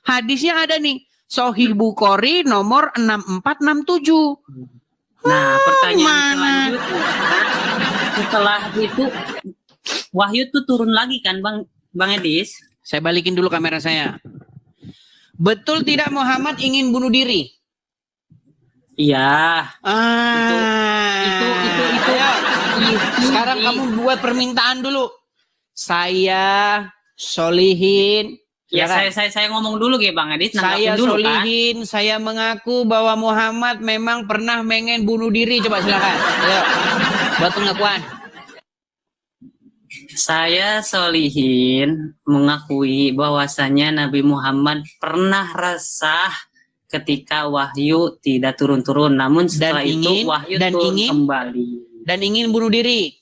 hadisnya ada nih. Sahih Bukhari nomor 6467. Nah, pertanyaan mana? selanjutnya, setelah itu wahyu tuh turun lagi kan Bang Edis? Saya balikin dulu kamera saya. Betul tidak Muhammad ingin bunuh diri? Iya. Itu. Sekarang kamu buat permintaan dulu. Saya solihin. Ya, kan? saya ngomong dulu ya Bang Edis. Saya Dulu, kan? solihin. Saya mengaku bahwa Muhammad memang pernah pengen bunuh diri. Coba silakan. Ayo. Buat pengakuan. Saya solihin mengakui bahwasanya Nabi Muhammad pernah resah ketika wahyu tidak turun-turun. Namun setelah itu wahyu turun kembali. Dan ingin bunuh diri.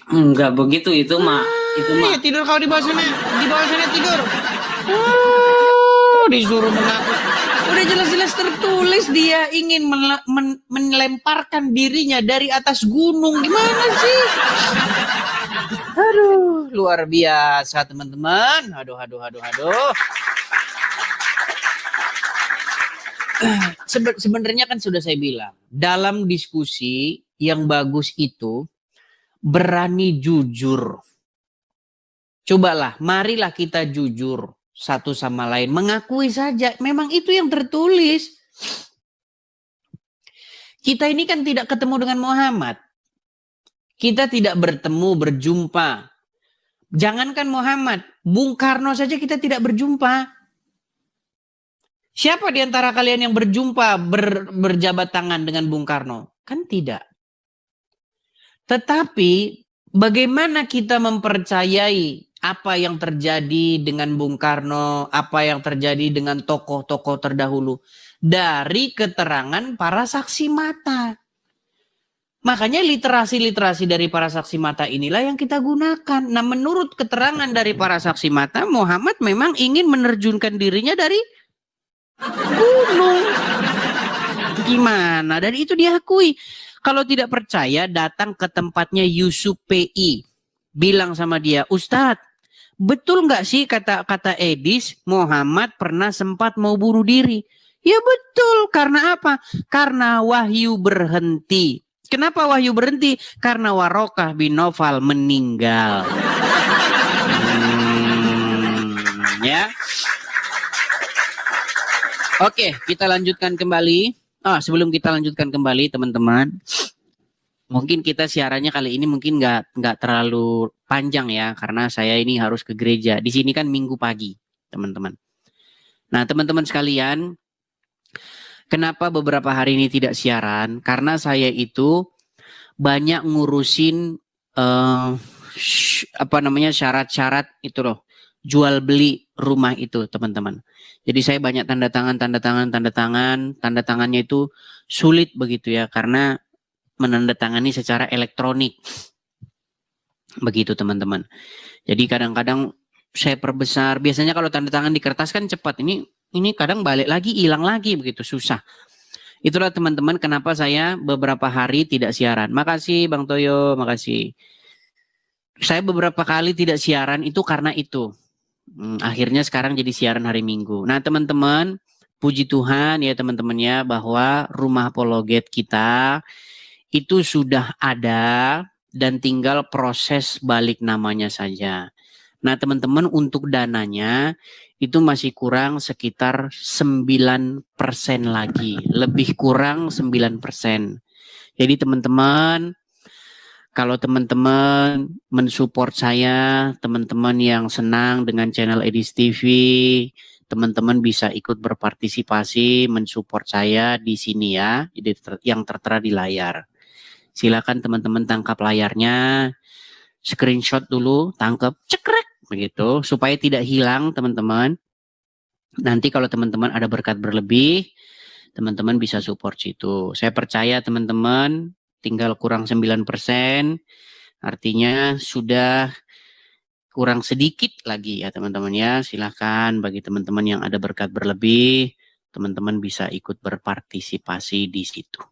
Enggak begitu itu mah. Ya tidur kau di bawah sana. Di bawah sana tidur. Disuruh mengaku. Udah jelas-jelas tertulis dia ingin melemparkan dirinya dari atas gunung. Gimana sih? Aduh, luar biasa teman-teman. Aduh. Sebenarnya kan sudah saya bilang, dalam diskusi yang bagus itu berani jujur. Cobalah, marilah kita jujur satu sama lain, mengakui saja memang itu yang tertulis. Kita ini kan tidak ketemu dengan Muhammad. Kita tidak bertemu, berjumpa. Jangankan Muhammad, Bung Karno saja kita tidak berjumpa. Siapa di antara kalian yang berjumpa, berjabat tangan dengan Bung Karno? Kan tidak. Tetapi bagaimana kita mempercayai apa yang terjadi dengan Bung Karno, apa yang terjadi dengan tokoh-tokoh terdahulu? Dari keterangan para saksi mata. Makanya literasi-literasi dari para saksi mata inilah yang kita gunakan. Nah, menurut keterangan dari para saksi mata, Muhammad memang ingin menerjunkan dirinya dari gunung. Gimana? Dan itu diakui. Kalau tidak percaya, datang ke tempatnya Yusuf PI. Bilang sama dia, Ustadz, betul nggak sih kata Edis, Muhammad pernah sempat mau bunuh diri? Ya betul. Karena apa? Karena wahyu berhenti. Kenapa wahyu berhenti? Karena Warokah bin Nawfal meninggal. Ya. Oke, kita lanjutkan kembali. Sebelum kita lanjutkan kembali, teman-teman, mungkin kita siarannya kali ini mungkin nggak terlalu panjang ya, karena saya ini harus ke gereja. Di sini kan Minggu pagi, teman-teman. Nah, teman-teman sekalian, kenapa beberapa hari ini tidak siaran? Karena saya itu banyak ngurusin syarat-syarat itu loh, jual beli rumah itu, teman-teman. Jadi saya banyak tanda tangannya itu sulit begitu ya, karena menandatangani secara elektronik. Begitu, teman-teman. Jadi kadang-kadang saya perbesar. Biasanya kalau tanda tangan di kertas kan cepat. Ini kadang balik lagi, hilang lagi, begitu susah. Itulah teman-teman kenapa saya beberapa hari tidak siaran. Makasih Bang Toyo, makasih. Saya beberapa kali tidak siaran itu karena itu. Akhirnya sekarang jadi siaran hari Minggu. Nah teman-teman, puji Tuhan ya teman-teman ya, bahwa rumah apologet kita itu sudah ada dan tinggal proses balik namanya saja. Nah teman-teman, untuk dananya itu masih kurang sekitar 9% lagi, lebih kurang 9%. Jadi teman-teman, kalau teman-teman mensupport saya, teman-teman yang senang dengan channel Edis TV, teman-teman bisa ikut berpartisipasi mensupport saya di sini ya, yang tertera di layar. Silakan teman-teman tangkap layarnya, screenshot dulu, tangkap, cekrek begitu, supaya tidak hilang teman-teman. Nanti kalau teman-teman ada berkat berlebih, teman-teman bisa support situ. Saya percaya teman-teman tinggal kurang 9%, artinya sudah kurang sedikit lagi ya teman-teman ya. Silahkan bagi teman-teman yang ada berkat berlebih, teman-teman bisa ikut berpartisipasi di situ.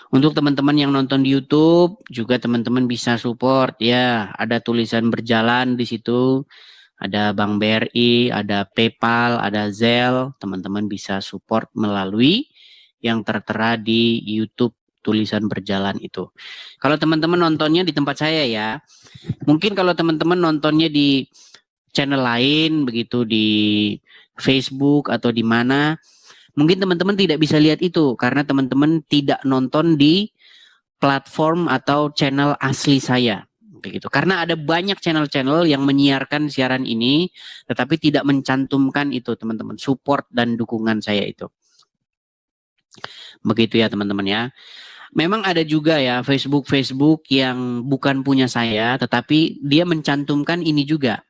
Untuk teman-teman yang nonton di YouTube juga teman-teman bisa support ya. Ada tulisan berjalan di situ, ada Bank BRI, ada PayPal, ada Zelle. Teman-teman bisa support melalui yang tertera di YouTube tulisan berjalan itu. Kalau teman-teman nontonnya di tempat saya ya, mungkin kalau teman-teman nontonnya di channel lain begitu, di Facebook atau di mana, mungkin teman-teman tidak bisa lihat itu karena teman-teman tidak nonton di platform atau channel asli saya. Begitu. Karena ada banyak channel-channel yang menyiarkan siaran ini tetapi tidak mencantumkan itu teman-teman, support dan dukungan saya itu. Begitu ya teman-teman ya. Memang ada juga ya Facebook yang bukan punya saya, tetapi dia mencantumkan ini juga,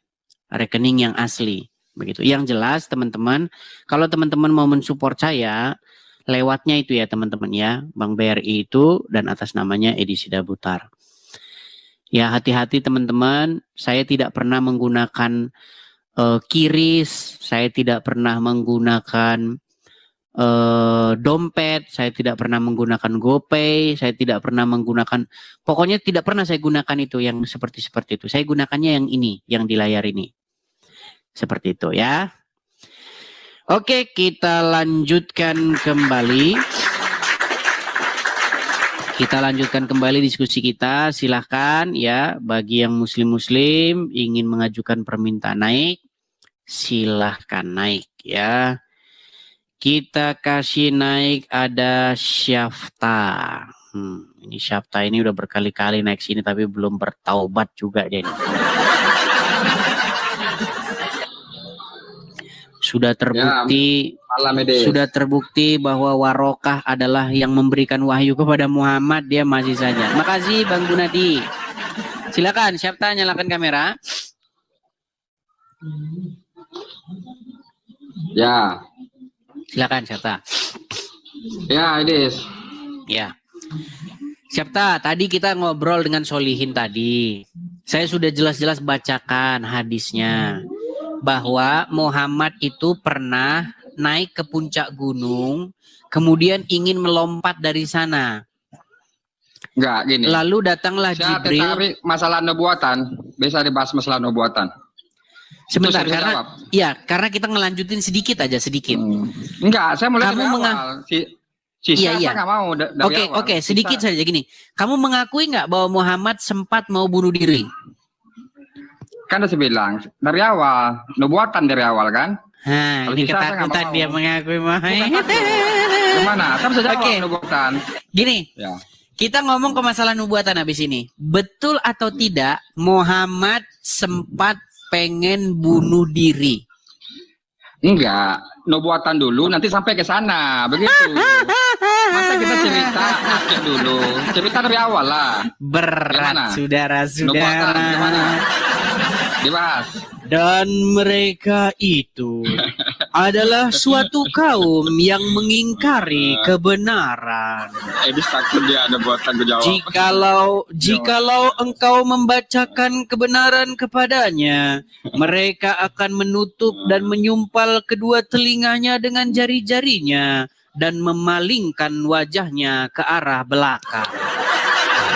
rekening yang asli. Begitu. Yang jelas teman-teman, kalau teman-teman mau mensupport saya, lewatnya itu ya teman-teman ya, Bank BRI itu dan atas namanya Edi Sidabutar. Ya hati-hati teman-teman, saya tidak pernah menggunakan kiris, saya tidak pernah menggunakan dompet, saya tidak pernah menggunakan GoPay, saya tidak pernah menggunakan, pokoknya tidak pernah saya gunakan itu yang seperti itu. Saya gunakannya yang ini, yang di layar ini. Seperti itu ya. Oke, kita lanjutkan kembali. Kita lanjutkan kembali diskusi kita. Silahkan ya, bagi yang muslim-muslim ingin mengajukan permintaan naik, silahkan naik ya. Kita kasih naik ada Syafta. Ini Syafta ini udah berkali-kali naik sini tapi belum bertaubat juga dia ini. Sudah terbukti ya, sudah terbukti bahwa Warokah adalah yang memberikan wahyu kepada Muhammad, dia masih saja. Makasih Bang Gunadi. Silakan Syafta, nyalakan kamera. Ya. Silakan Syafta. Ya, Edis. Ya. Syafta, tadi kita ngobrol dengan Solihin tadi. Saya sudah jelas-jelas bacakan hadisnya bahwa Muhammad itu pernah naik ke puncak gunung, kemudian ingin melompat dari sana. Enggak, gini. Lalu datanglah Saya Jibril. tertarik masalah nubuatan. Bisa dibahas masalah nubuatan. Sebentar, karena kita ngelanjutin sedikit aja, sedikit. Enggak, saya mulai Kamu dari awal. Saya nggak mau dari awal. Oke, sedikit saja gini. Kamu mengakui nggak bahwa Muhammad sempat mau bunuh diri? Kan udah saya bilang dari awal, nubuatan dari awal kan. Nah, ini ketakutan dia mengakui Gimana? Saya bisa jawab nubuatan. Gini, ya. Kita ngomong ke masalah nubuatan habis ini. Betul atau tidak Muhammad sempat pengen bunuh diri? Enggak, nubuatan dulu nanti sampai ke sana, begitu. Masa kita cerita akhir dulu, cerita dari awal lah. Berat, saudara-saudara. Dibahas. Dan mereka itu adalah suatu kaum yang mengingkari kebenaran. Takut dia ada buatan jawab. Jikalau engkau membacakan kebenaran kepadanya, mereka akan menutup dan menyumpal kedua telinganya dengan jari-jarinya dan memalingkan wajahnya ke arah belakang.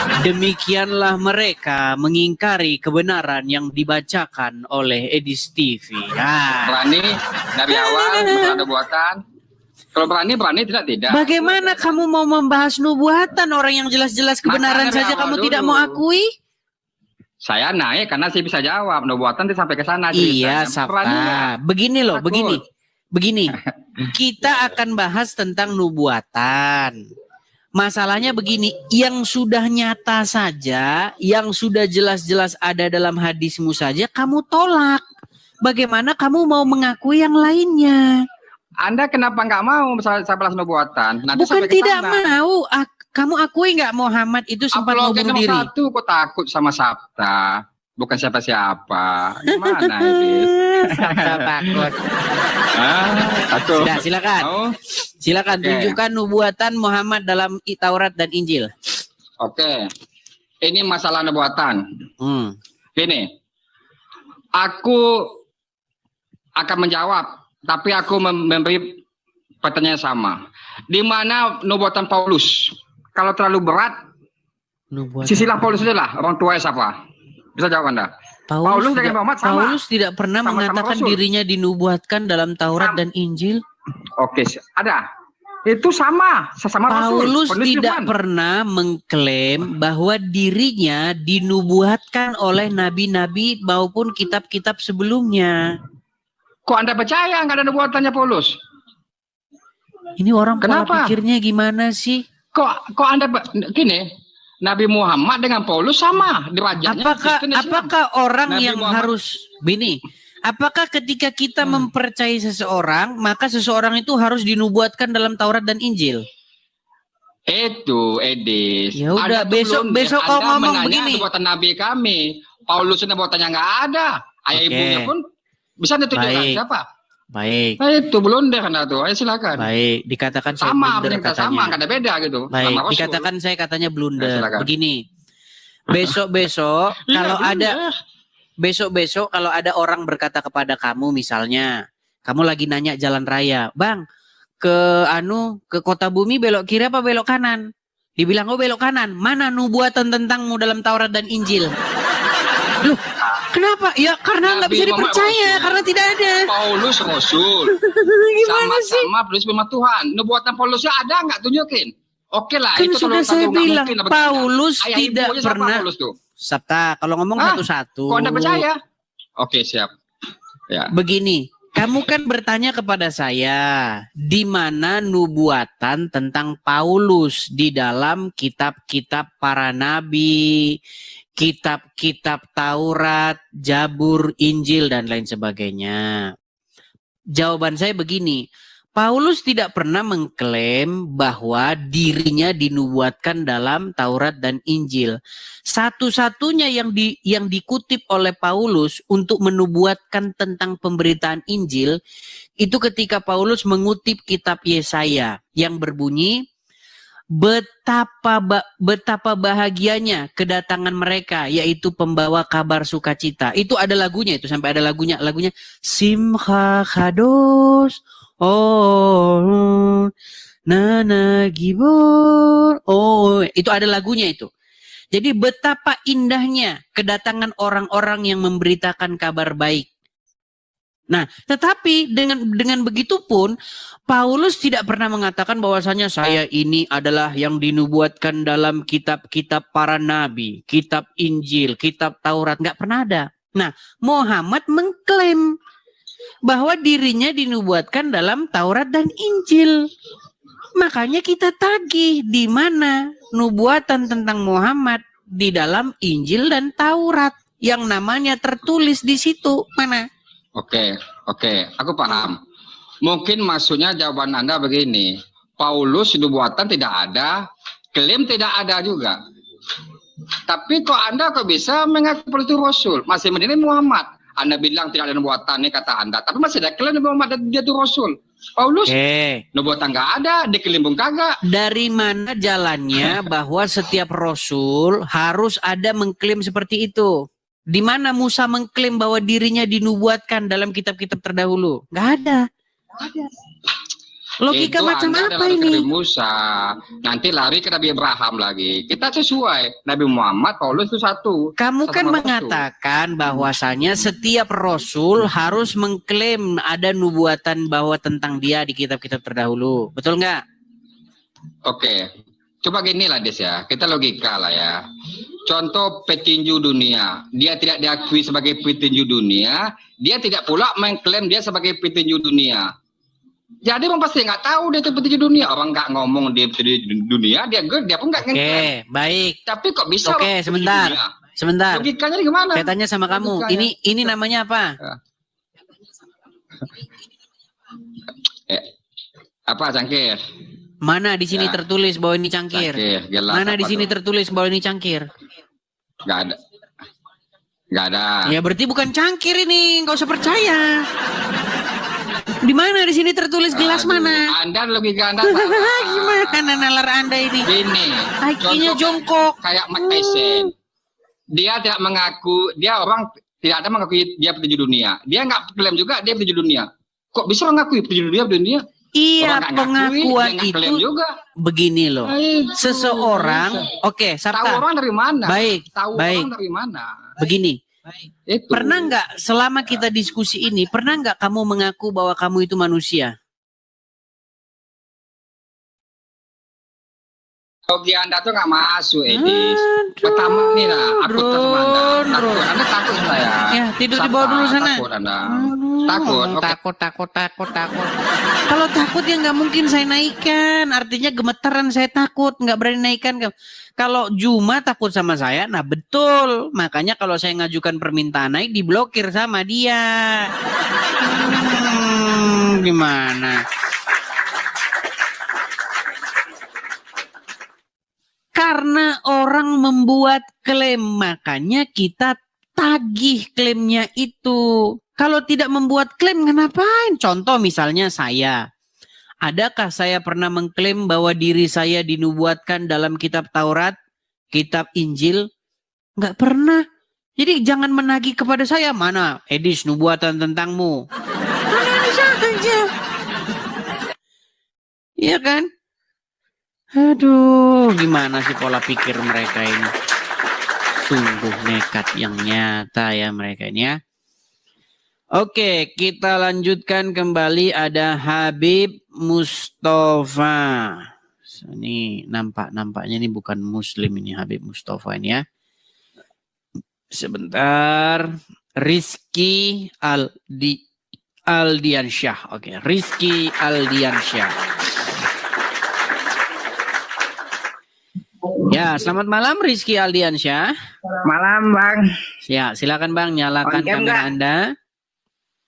Demikianlah mereka mengingkari kebenaran yang dibacakan oleh Edis TV. Berani dari awal ada buatan. Kalau berani tidak. Bagaimana kamu mau membahas nubuatan orang yang jelas-jelas kebenaran Makanya dari saja awal kamu tidak dulu. mau akui? Saya naik karena saya bisa jawab. Nubuatan itu sampai ke sana. Iya, ceritanya. Berani nggak? Sabta. Begini loh, Takut. begini. Kita akan bahas tentang nubuatan. Masalahnya begini, yang sudah nyata saja, yang sudah jelas-jelas ada dalam hadismu saja, kamu tolak. Bagaimana kamu mau mengakui yang lainnya? Anda kenapa nggak mau saya bahas nubuatan? Nanti Bukan sampai ke tidak sana. mau. Kamu akui nggak Muhammad itu sempat mau Uploadnya bunuh nomor diri? 1, kok takut sama Sabta? Bukan siapa-siapa. Gimana ini? Sabta takut. Takut. Sudah, silakan. Mau? Silakan Oke. tunjukkan nubuatan Muhammad dalam Taurat dan Injil. Oke. Ini masalah nubuatan. Gini. Aku akan menjawab, tapi aku memberi pertanyaan sama. Di mana nubuatan Paulus? Kalau terlalu berat, Nubuatan. sisilah Paulus aja lah. Orang tua siapa? Bisa jawab Anda. Paulus dengan Muhammad sama. Paulus tidak pernah Sama-sama mengatakan Rasul. dirinya dinubuatkan dalam Taurat dan Injil. Oke, ada. Itu sama Paulus Rasul. Penulis tidak firman. pernah mengklaim bahwa dirinya dinubuatkan oleh nabi-nabi maupun kitab-kitab sebelumnya. Kok Anda percaya nggak ada nubuatannya Paulus? Ini orang pola Kenapa? pikirnya gimana sih? Kok Anda gini? Nabi Muhammad dengan Paulus sama derajatnya. Kristen dan Islam. Apakah orang Nabi yang Muhammad- harus begini? Apakah ketika kita mempercayai seseorang, maka seseorang itu harus dinubuatkan dalam Taurat dan Injil? Itu Edis. Ya udah, Anda besok kau Anda ngomong menanya begini. nubuatan Nabi kami. Paulus nubuatannya nggak ada. Ayah Oke. ibunya pun bisa ditunjukkan Baik. siapa? Baik, Nah, itu blunder Anda tuh. Ayo silakan. baik. Dikatakan saya Sama, blunder perintah katanya. sama, nggak ada beda gitu. Baik, Sama Rasul. dikatakan saya katanya Ya, blunder. silakan. Begini, besok-besok Iya, kalau ada blunder. besok-besok kalau ada orang berkata kepada kamu misalnya, kamu lagi nanya jalan raya, "Bang, ke Kota Bumi belok kiri apa belok kanan?" Dibilang, "Oh, belok kanan." "Mana nubuatan tentangmu dalam Taurat dan Injil?" Loh, kenapa? Ya karena nggak Nabi bisa Muhammad dipercaya, Rasul. karena tidak ada. Paulus Rasul. Gimana sih? Sama-sama penulis firman Tuhan. Nubuatan Paulusnya ada nggak? Tunjukin. Oke lah. Kan itu sudah kalau saya nggak bilang, mungkin lah bercanda. Paulus Ayah tidak ibunya siapa pernah. Paulus tuh? Sabta, kalau ngomong Hah? satu-satu. Kok Anda percaya? Oke, siap. Ya. Begini, kamu kan bertanya kepada saya, di mana nubuatan tentang Paulus di dalam kitab-kitab para nabi, kitab-kitab Taurat, Jabur, Injil, dan lain sebagainya. Jawaban saya begini, Paulus tidak pernah mengklaim bahwa dirinya dinubuatkan dalam Taurat dan Injil. Satu-satunya yang dikutip oleh Paulus untuk menubuatkan tentang pemberitaan Injil itu ketika Paulus mengutip kitab Yesaya yang berbunyi, betapa bahagianya kedatangan mereka, yaitu pembawa kabar sukacita. Itu ada lagunya, itu sampai ada lagunya Simcha Kados. Oh, Nana Gibor. Oh, itu ada lagunya itu. Jadi betapa indahnya kedatangan orang-orang yang memberitakan kabar baik. Nah, tetapi dengan begitu pun Paulus tidak pernah mengatakan bahwasanya saya ini adalah yang dinubuatkan dalam kitab-kitab para nabi, kitab Injil, kitab Taurat, nggak pernah ada. Nah, Muhammad mengklaim bahwa dirinya dinubuatkan dalam Taurat dan Injil. Makanya kita tagih di mana nubuatan tentang Muhammad di dalam Injil dan Taurat yang namanya tertulis di situ. Mana? Oke, aku paham. Mungkin maksudnya jawaban Anda begini. Paulus nubuatan tidak ada, klaim tidak ada juga. Tapi kok Anda bisa mengaku itu Rasul? Masih menilai Muhammad. Anda bilang tidak ada nubuatan, ini kata Anda. Tapi masih ada klaim Muhammad dia itu Rasul. Paulus, nubuatan nggak ada, diklaim pun kagak. Dari mana jalannya bahwa setiap Rasul harus ada mengklaim seperti itu? Di mana Musa mengklaim bahwa dirinya dinubuatkan dalam kitab-kitab terdahulu? Nggak ada. Logika itu macam Anda apa lari ke ini? Nabi Musa, nanti lari ke Nabi Abraham lagi. Kita sesuai. Nabi Muhammad, Paulus itu satu. Kamu kan Sama-sama mengatakan bahwasanya setiap rasul harus mengklaim ada nubuatan bahwa tentang dia di kitab-kitab terdahulu. Betul nggak? Oke. Coba gini lah Des ya, kita logika lah ya. Contoh petinju dunia, dia tidak diakui sebagai petinju dunia, dia tidak pula mengklaim dia sebagai petinju dunia. Jadi orang pasti nggak tahu dia itu petinju dunia. Orang nggak ngomong dia petinju dunia, dia pun nggak Oke, ngeklaim. baik. Tapi kok bisa? Oke, orang petinju sebentar. dunia? Sebentar. Logikanya gimana? Saya tanya sama kamu. Logikanya. Ini namanya apa? Apa cangkir? Mana di sini Ya. tertulis bahwa ini cangkir? Cangkir, gelas Mana di apa sini tuh? tertulis bahwa ini cangkir? Nggak ada. Nggak ada. Ya berarti bukan cangkir ini, nggak usah percaya. Di mana di sini tertulis gelas Aduh, mana? Anda logika Anda salah. Gimana nalar Anda ini? Gini. Kakinya contoh jongkok. Kayak Mike Tyson. Dia tidak mengaku, dia orang tidak ada mengakui dia petinju dunia. Dia nggak klaim juga dia petinju dunia. Kok bisa mengakui petinju dunia? Iya, Orang nggak ngakui, pengakuan dia nggak klaim itu juga. begini loh. Itu. Seseorang, oke, Tahu Sabta. orang dari mana? Baik, Tahu baik. orang dari mana? Begini, Itu. pernah nggak selama kita diskusi ini, pernah nggak kamu mengaku bahwa kamu itu manusia? Logi Anda tuh nggak masuk, Edis. Pertama nih lah, aku takut sama Anda. Takut, Anda takut sama saya. Ya, tidur di bawah dulu sana. Takut Anda. Aduh, Takut, ngomong oke. takut. Kalau takut ya nggak mungkin saya naikkan. Artinya gemeteran saya takut, nggak berani naikkan. Kalau Juma takut sama saya, nah betul. Makanya kalau saya ngajukan permintaan naik, diblokir sama dia. Gimana? Karena orang membuat klaim, makanya kita tagih klaimnya itu. Kalau tidak membuat klaim, ngapain? Contoh misalnya saya. Adakah saya pernah mengklaim bahwa diri saya dinubuatkan dalam kitab Taurat, kitab Injil? Nggak pernah. Jadi jangan menagih kepada saya. Mana, Edis, nubuatan tentangmu? Mana saja. Iya kan? Aduh, gimana sih pola pikir mereka ini? Sungguh nekat yang nyata ya mereka ini ya. Oke, kita lanjutkan kembali. Ada Habib Mustafa. Ini nampaknya ini bukan Muslim ini Habib Mustafa ini ya. Sebentar. Rizky Aldiansyah. Oke, Rizky Aldiansyah. Ya, selamat malam Rizky Aldiansyah. Malam Bang. Ya, silakan Bang, nyalakan On cam kamera nggak? Anda.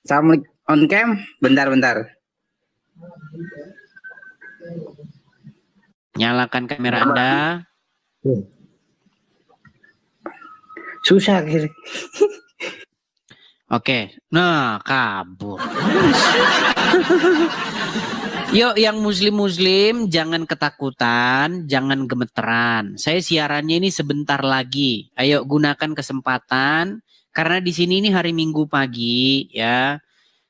Assalamualaikum. On cam. Bentar. Nyalakan kamera Anda. Susah gitu. Oke. Nah, kabur. Yuk, yang muslim-muslim jangan ketakutan, jangan gemeteran. Saya siarannya ini sebentar lagi. Ayo gunakan kesempatan karena di sini ini hari Minggu pagi ya.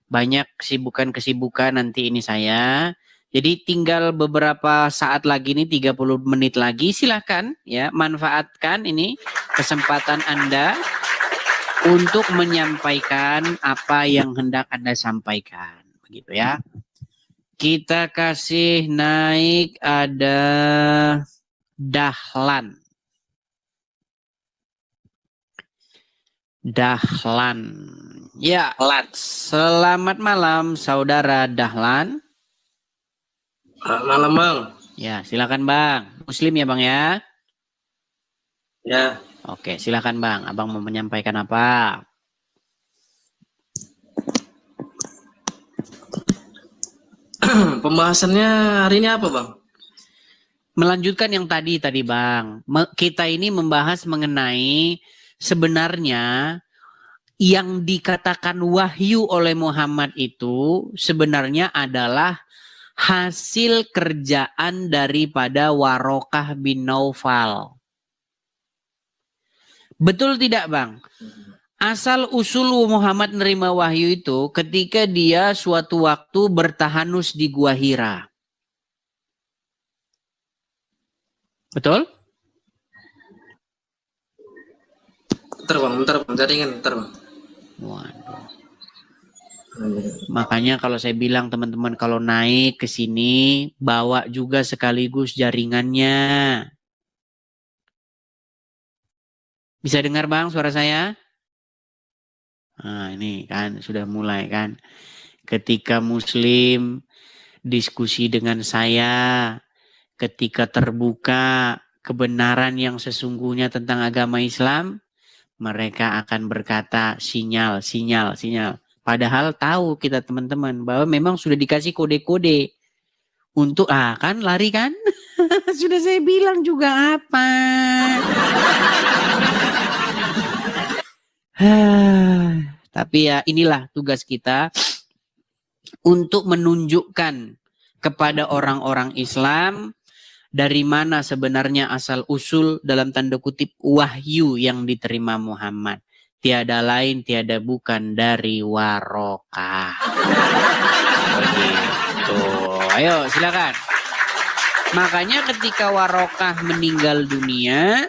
Banyak kesibukan nanti ini saya. Jadi tinggal beberapa saat lagi nih 30 menit lagi, silahkan ya manfaatkan ini kesempatan Anda untuk menyampaikan apa yang hendak Anda sampaikan. Begitu ya. Kita kasih naik ada Dahlan. Ya, selamat malam saudara Dahlan. Malam Bang. Ya, silakan Bang. Muslim ya Bang ya? Ya, Oke, silakan Bang. Abang mau menyampaikan apa? pembahasannya hari ini apa Bang? Melanjutkan yang tadi Bang. Kita ini membahas mengenai sebenarnya yang dikatakan wahyu oleh Muhammad itu sebenarnya adalah hasil kerjaan daripada Warokah bin Naufal. Betul tidak Bang? Asal usul Muhammad nerima wahyu itu ketika dia suatu waktu bertahanus di Gua Hira. Betul? Bentar bang, jaringan, bentar bang. Waduh. Makanya kalau saya bilang teman-teman kalau naik ke sini bawa juga sekaligus jaringannya. Bisa dengar Bang suara saya? Nah, ini kan sudah mulai kan. Ketika Muslim diskusi dengan saya, ketika terbuka kebenaran yang sesungguhnya tentang agama Islam, mereka akan berkata sinyal. Padahal tahu kita teman-teman bahwa memang sudah dikasih kode-kode untuk kan lari kan? Sudah saya bilang juga apa? Tapi ya inilah tugas kita untuk menunjukkan kepada orang-orang Islam dari mana sebenarnya asal usul dalam tanda kutip wahyu yang diterima Muhammad. Tiada lain, tiada bukan dari Warokah. Begitu. Ayo silakan. Makanya ketika Warokah meninggal dunia,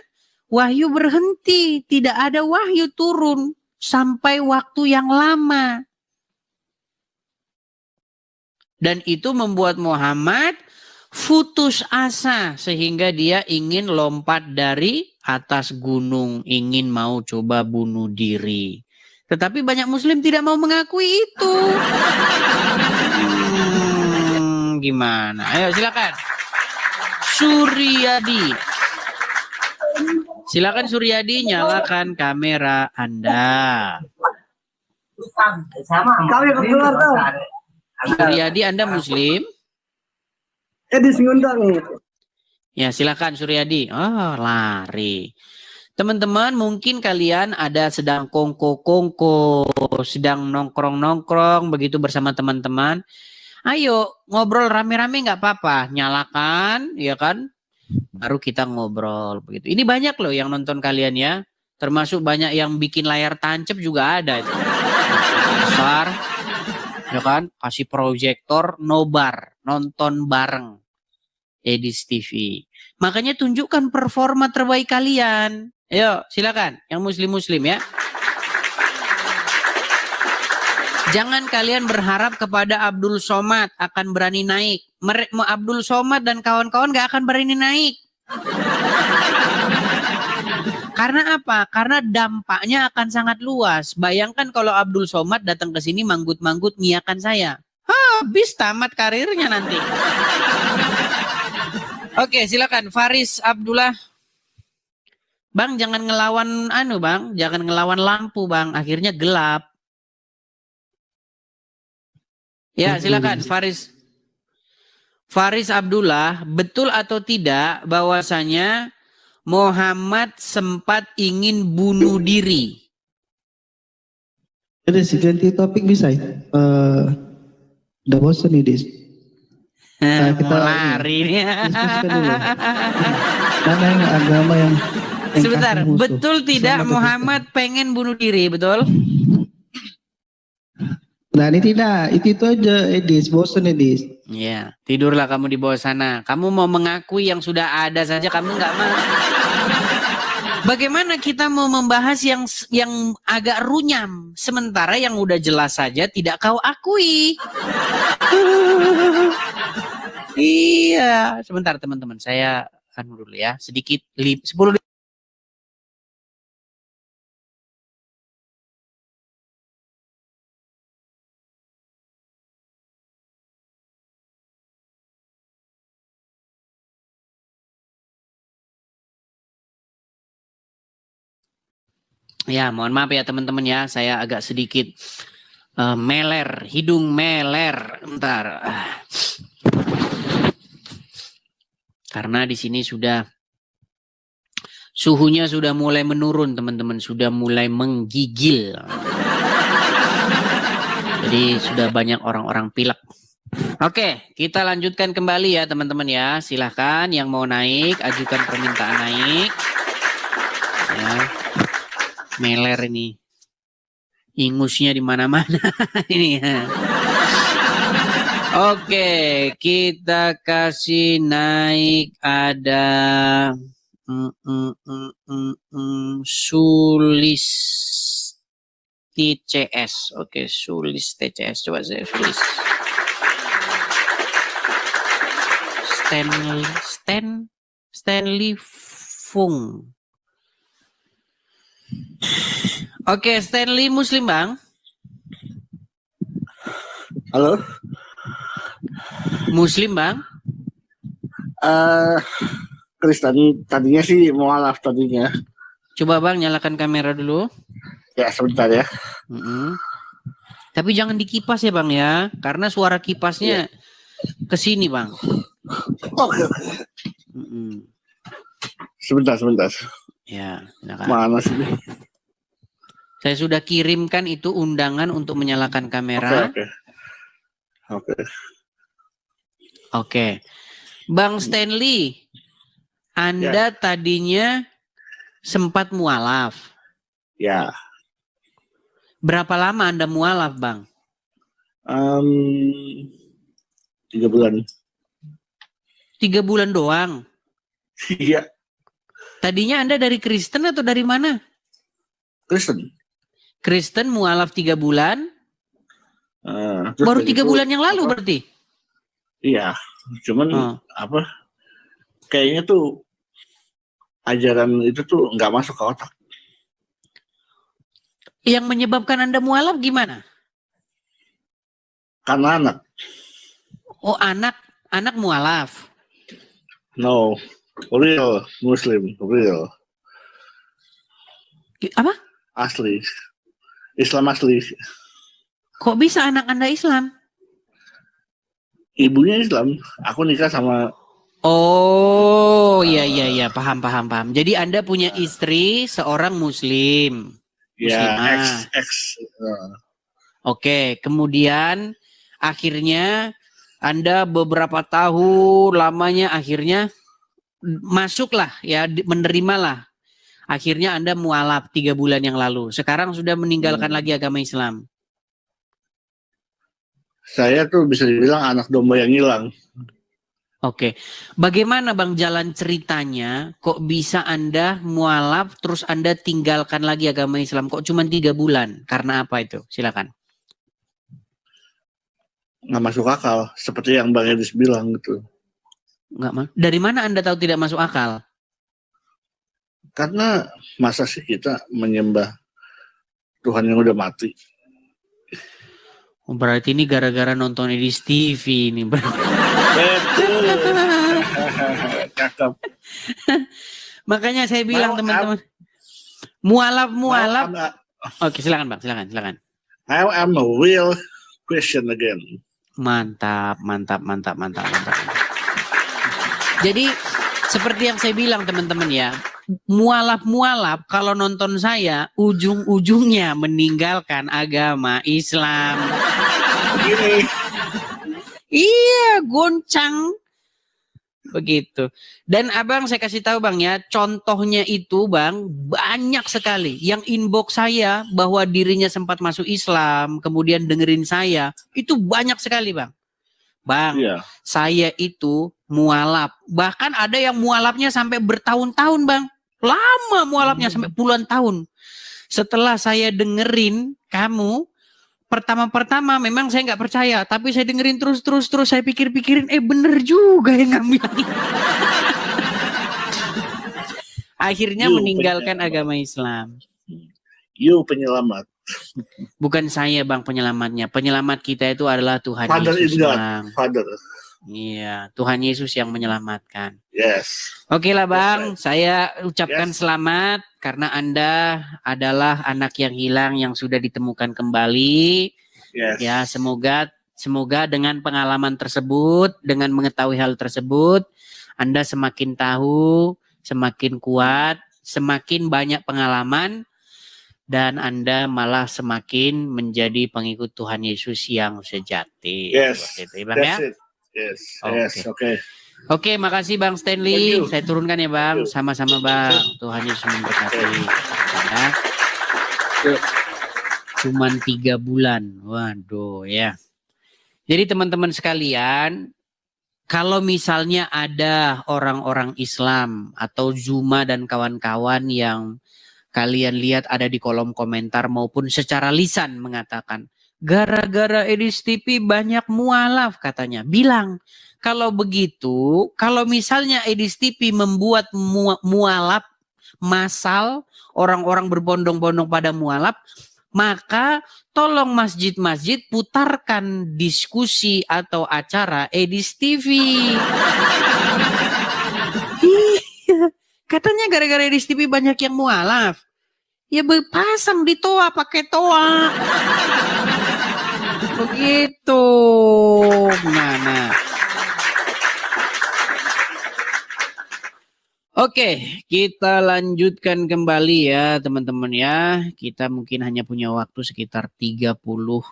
wahyu berhenti. Tidak ada wahyu turun sampai waktu yang lama. Dan itu membuat Muhammad putus asa sehingga dia ingin lompat dari atas gunung, ingin mau coba bunuh diri. Tetapi banyak Muslim tidak mau mengakui itu. Gimana? Ayo silakan. Suryadi. Silakan Suryadi, nyalakan kamera Anda. Suryadi, Anda Muslim? Ya silakan Suryadi. Oh lari. Teman-teman mungkin kalian ada sedang kongko-kongko, sedang nongkrong-nongkrong begitu bersama teman-teman. Ayo ngobrol rame-rame nggak apa-apa. Nyalakan ya kan. Baru kita ngobrol begitu. Ini banyak loh yang nonton kalian ya. Termasuk banyak yang bikin layar tancap juga ada. Besar. Ya kan. Kasih proyektor nobar. Nonton bareng. Edis TV. Makanya tunjukkan performa terbaik kalian. Ayo silakan. Yang muslim-muslim ya. Jangan kalian berharap kepada Abdul Somad akan berani naik. Abdul Somad dan kawan-kawan gak akan berani naik. Karena apa? Karena dampaknya akan sangat luas. Bayangkan kalau Abdul Somad datang ke sini manggut-manggut ngiyakan saya. Habis tamat karirnya nanti. Oke, silakan Faris Abdullah. Bang, jangan ngelawan Bang, jangan ngelawan lampu, Bang. Akhirnya gelap. Ya, silakan Faris. Faris Abdullah, betul atau tidak bahwasanya Muhammad sempat ingin bunuh diri? Ada sih ganti topik bisa. Udah bosan nih, Des. Kita lari nih. Diskusikan dulu. Mana yang agama yang sebentar, betul tidak Muhammad pengen bunuh diri, betul? Nah ini tidak, itu aja Edis, bosan Edis. Iya, tidurlah kamu di bawah sana. Kamu mau mengakui yang sudah ada saja kamu nggak mau. Bagaimana kita mau membahas yang agak runyam, sementara yang udah jelas saja tidak kau akui. Iya, sebentar teman-teman, saya dulu ya, sedikit 10. Ya, mohon maaf ya teman-teman ya, saya agak sedikit meler, hidung meler. Bentar. Karena di sini suhunya sudah mulai menurun, teman-teman, sudah mulai menggigil. Jadi sudah banyak orang-orang pilek. Oke, kita lanjutkan kembali ya teman-teman ya. Silahkan yang mau naik, ajukan permintaan naik. Ya. Meler ini. Ingusnya di mana-mana ini ya. Oke, kita kasih naik ada Sulis TCS. Oke, Sulis TCS. Coba saya Sulis. Stanley Fung. Oke, Stanley Muslim, Bang. Halo. Muslim, Bang. Kristen tadinya sih mualaf tadinya. Coba Bang nyalakan kamera dulu. Ya sebentar ya. Tapi jangan dikipas ya Bang ya, karena suara kipasnya ke sini Bang. Oke. Sebentar. Ya, silakan. Mana sih? Saya sudah kirimkan itu undangan untuk menyalakan kamera. Oke. Bang Stanley, Anda tadinya sempat mualaf. Ya. Berapa lama Anda mualaf, Bang? 3 bulan. 3 bulan doang? Iya. Tadinya Anda dari Kristen atau dari mana? Kristen. Kristen mualaf 3 bulan? Baru 3 bulan yang lalu berarti? Iya. Cuman kayaknya tuh ajaran itu tuh nggak masuk ke otak. Yang menyebabkan Anda mualaf gimana? Karena anak. Oh, anak mualaf. No, real Muslim, real. Apa? Asli. Islam asli. Kok bisa anak Anda Islam? Ibunya Islam. Aku nikah sama. Oh, iya, paham. Jadi Anda punya istri seorang Muslim. Ya, ex. Oke, kemudian akhirnya Anda beberapa tahun lamanya akhirnya masuklah ya, menerimalah. Akhirnya Anda mualaf 3 bulan yang lalu. Sekarang sudah meninggalkan lagi agama Islam. Saya tuh bisa dibilang anak domba yang hilang. Oke, bagaimana Bang jalan ceritanya? Kok bisa Anda mualaf terus Anda tinggalkan lagi agama Islam? Kok cuma 3 bulan? Karena apa itu? Silakan. Nggak masuk akal, seperti yang Bang Edis bilang gitu. Dari mana Anda tahu tidak masuk akal? Karena masa sih kita menyembah Tuhan yang udah mati? Oh, berarti ini gara-gara nonton Edis TV ini. Cakep. Makanya saya bilang teman-teman, mualaf. Oke, silakan Bang, silakan. I'm a real Christian again. Mantap. Jadi seperti yang saya bilang teman-teman ya, mualaf kalau nonton saya ujung-ujungnya meninggalkan agama Islam. Gini. Iya, goncang. Begitu. Dan Abang saya kasih tahu Bang ya, contohnya itu Bang banyak sekali yang inbox saya bahwa dirinya sempat masuk Islam, kemudian dengerin saya, itu banyak sekali Bang. Bang, saya itu mualaf. Bahkan ada yang mualafnya sampai bertahun-tahun Bang. Lama mualafnya sampai puluhan tahun. Setelah saya dengerin kamu, pertama memang saya nggak percaya, tapi saya dengerin terus saya pikirin, bener juga yang ngambil. Akhirnya meninggalkan agama Islam. You penyelamat. Bukan saya Bang penyelamatnya. Penyelamat kita itu adalah Tuhan Yesus Bang. Father. Iya, Tuhan Yesus yang menyelamatkan. Yes. Oke lah Bang, saya ucapkan selamat karena Anda adalah anak yang hilang yang sudah ditemukan kembali. Yes. Ya, semoga dengan pengalaman tersebut, dengan mengetahui hal tersebut, Anda semakin tahu, semakin kuat, semakin banyak pengalaman, dan Anda malah semakin menjadi pengikut Tuhan Yesus yang sejati. Yes. Itu, Bang, ya? Yes. Oke. Oke, makasih Bang Stanley. Saya turunkan ya Bang. Sama-sama Bang. Tuhan Yesus memberkati. Ya. cuman 3 bulan. Waduh ya. Jadi teman-teman sekalian, kalau misalnya ada orang-orang Islam atau Zuma dan kawan-kawan yang kalian lihat ada di kolom komentar maupun secara lisan mengatakan, gara-gara Edis TV banyak mualaf katanya. Bilang, kalau begitu, kalau misalnya Edis TV membuat mualaf massal, orang-orang berbondong-bondong pada mualaf, maka tolong masjid-masjid putarkan diskusi atau acara Edis TV. Iya, katanya gara-gara Edis TV banyak yang mualaf. Ya pasang di toa, pakai toa. Begitu. Nah. Oke, kita lanjutkan kembali ya teman-teman ya. Kita mungkin hanya punya waktu sekitar 30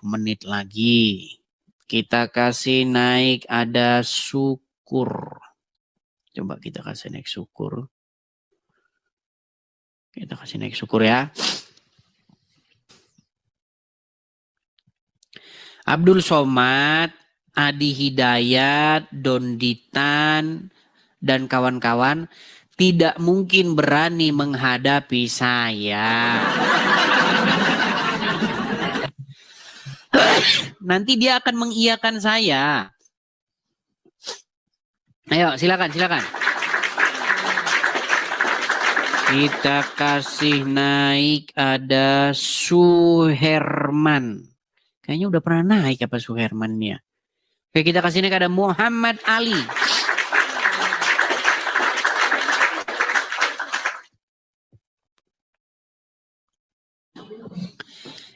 menit lagi. Kita kasih naik ada syukur. Coba kita kasih naik syukur. Kita kasih naik syukur ya. Abdul Somad, Adi Hidayat, Donditan, dan kawan-kawan tidak mungkin berani menghadapi saya. Nanti dia akan mengiyakan saya. Ayo, silakan. Kita kasih naik ada Suherman. Kayaknya udah pernah naik apa Suhermannya. Oke, kita kasih naik ada Muhammad Ali.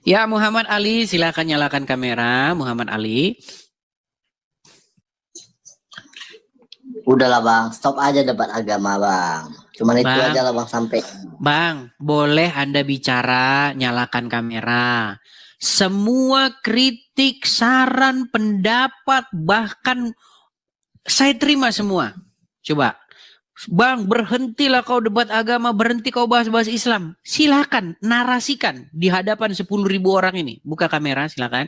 Ya, Muhammad Ali, silakan nyalakan kamera, Muhammad Ali. Udahlah bang, stop aja debat agama bang. Cuman itu Bang. aja lah bang sampai. Bang, boleh Anda bicara, nyalakan kamera. Semua kritik, saran, pendapat, bahkan saya terima semua. Coba. Bang, berhentilah kau debat agama, berhenti kau bahas-bahas Islam. Silakan, narasikan di hadapan 10.000 orang ini. Buka kamera, silakan.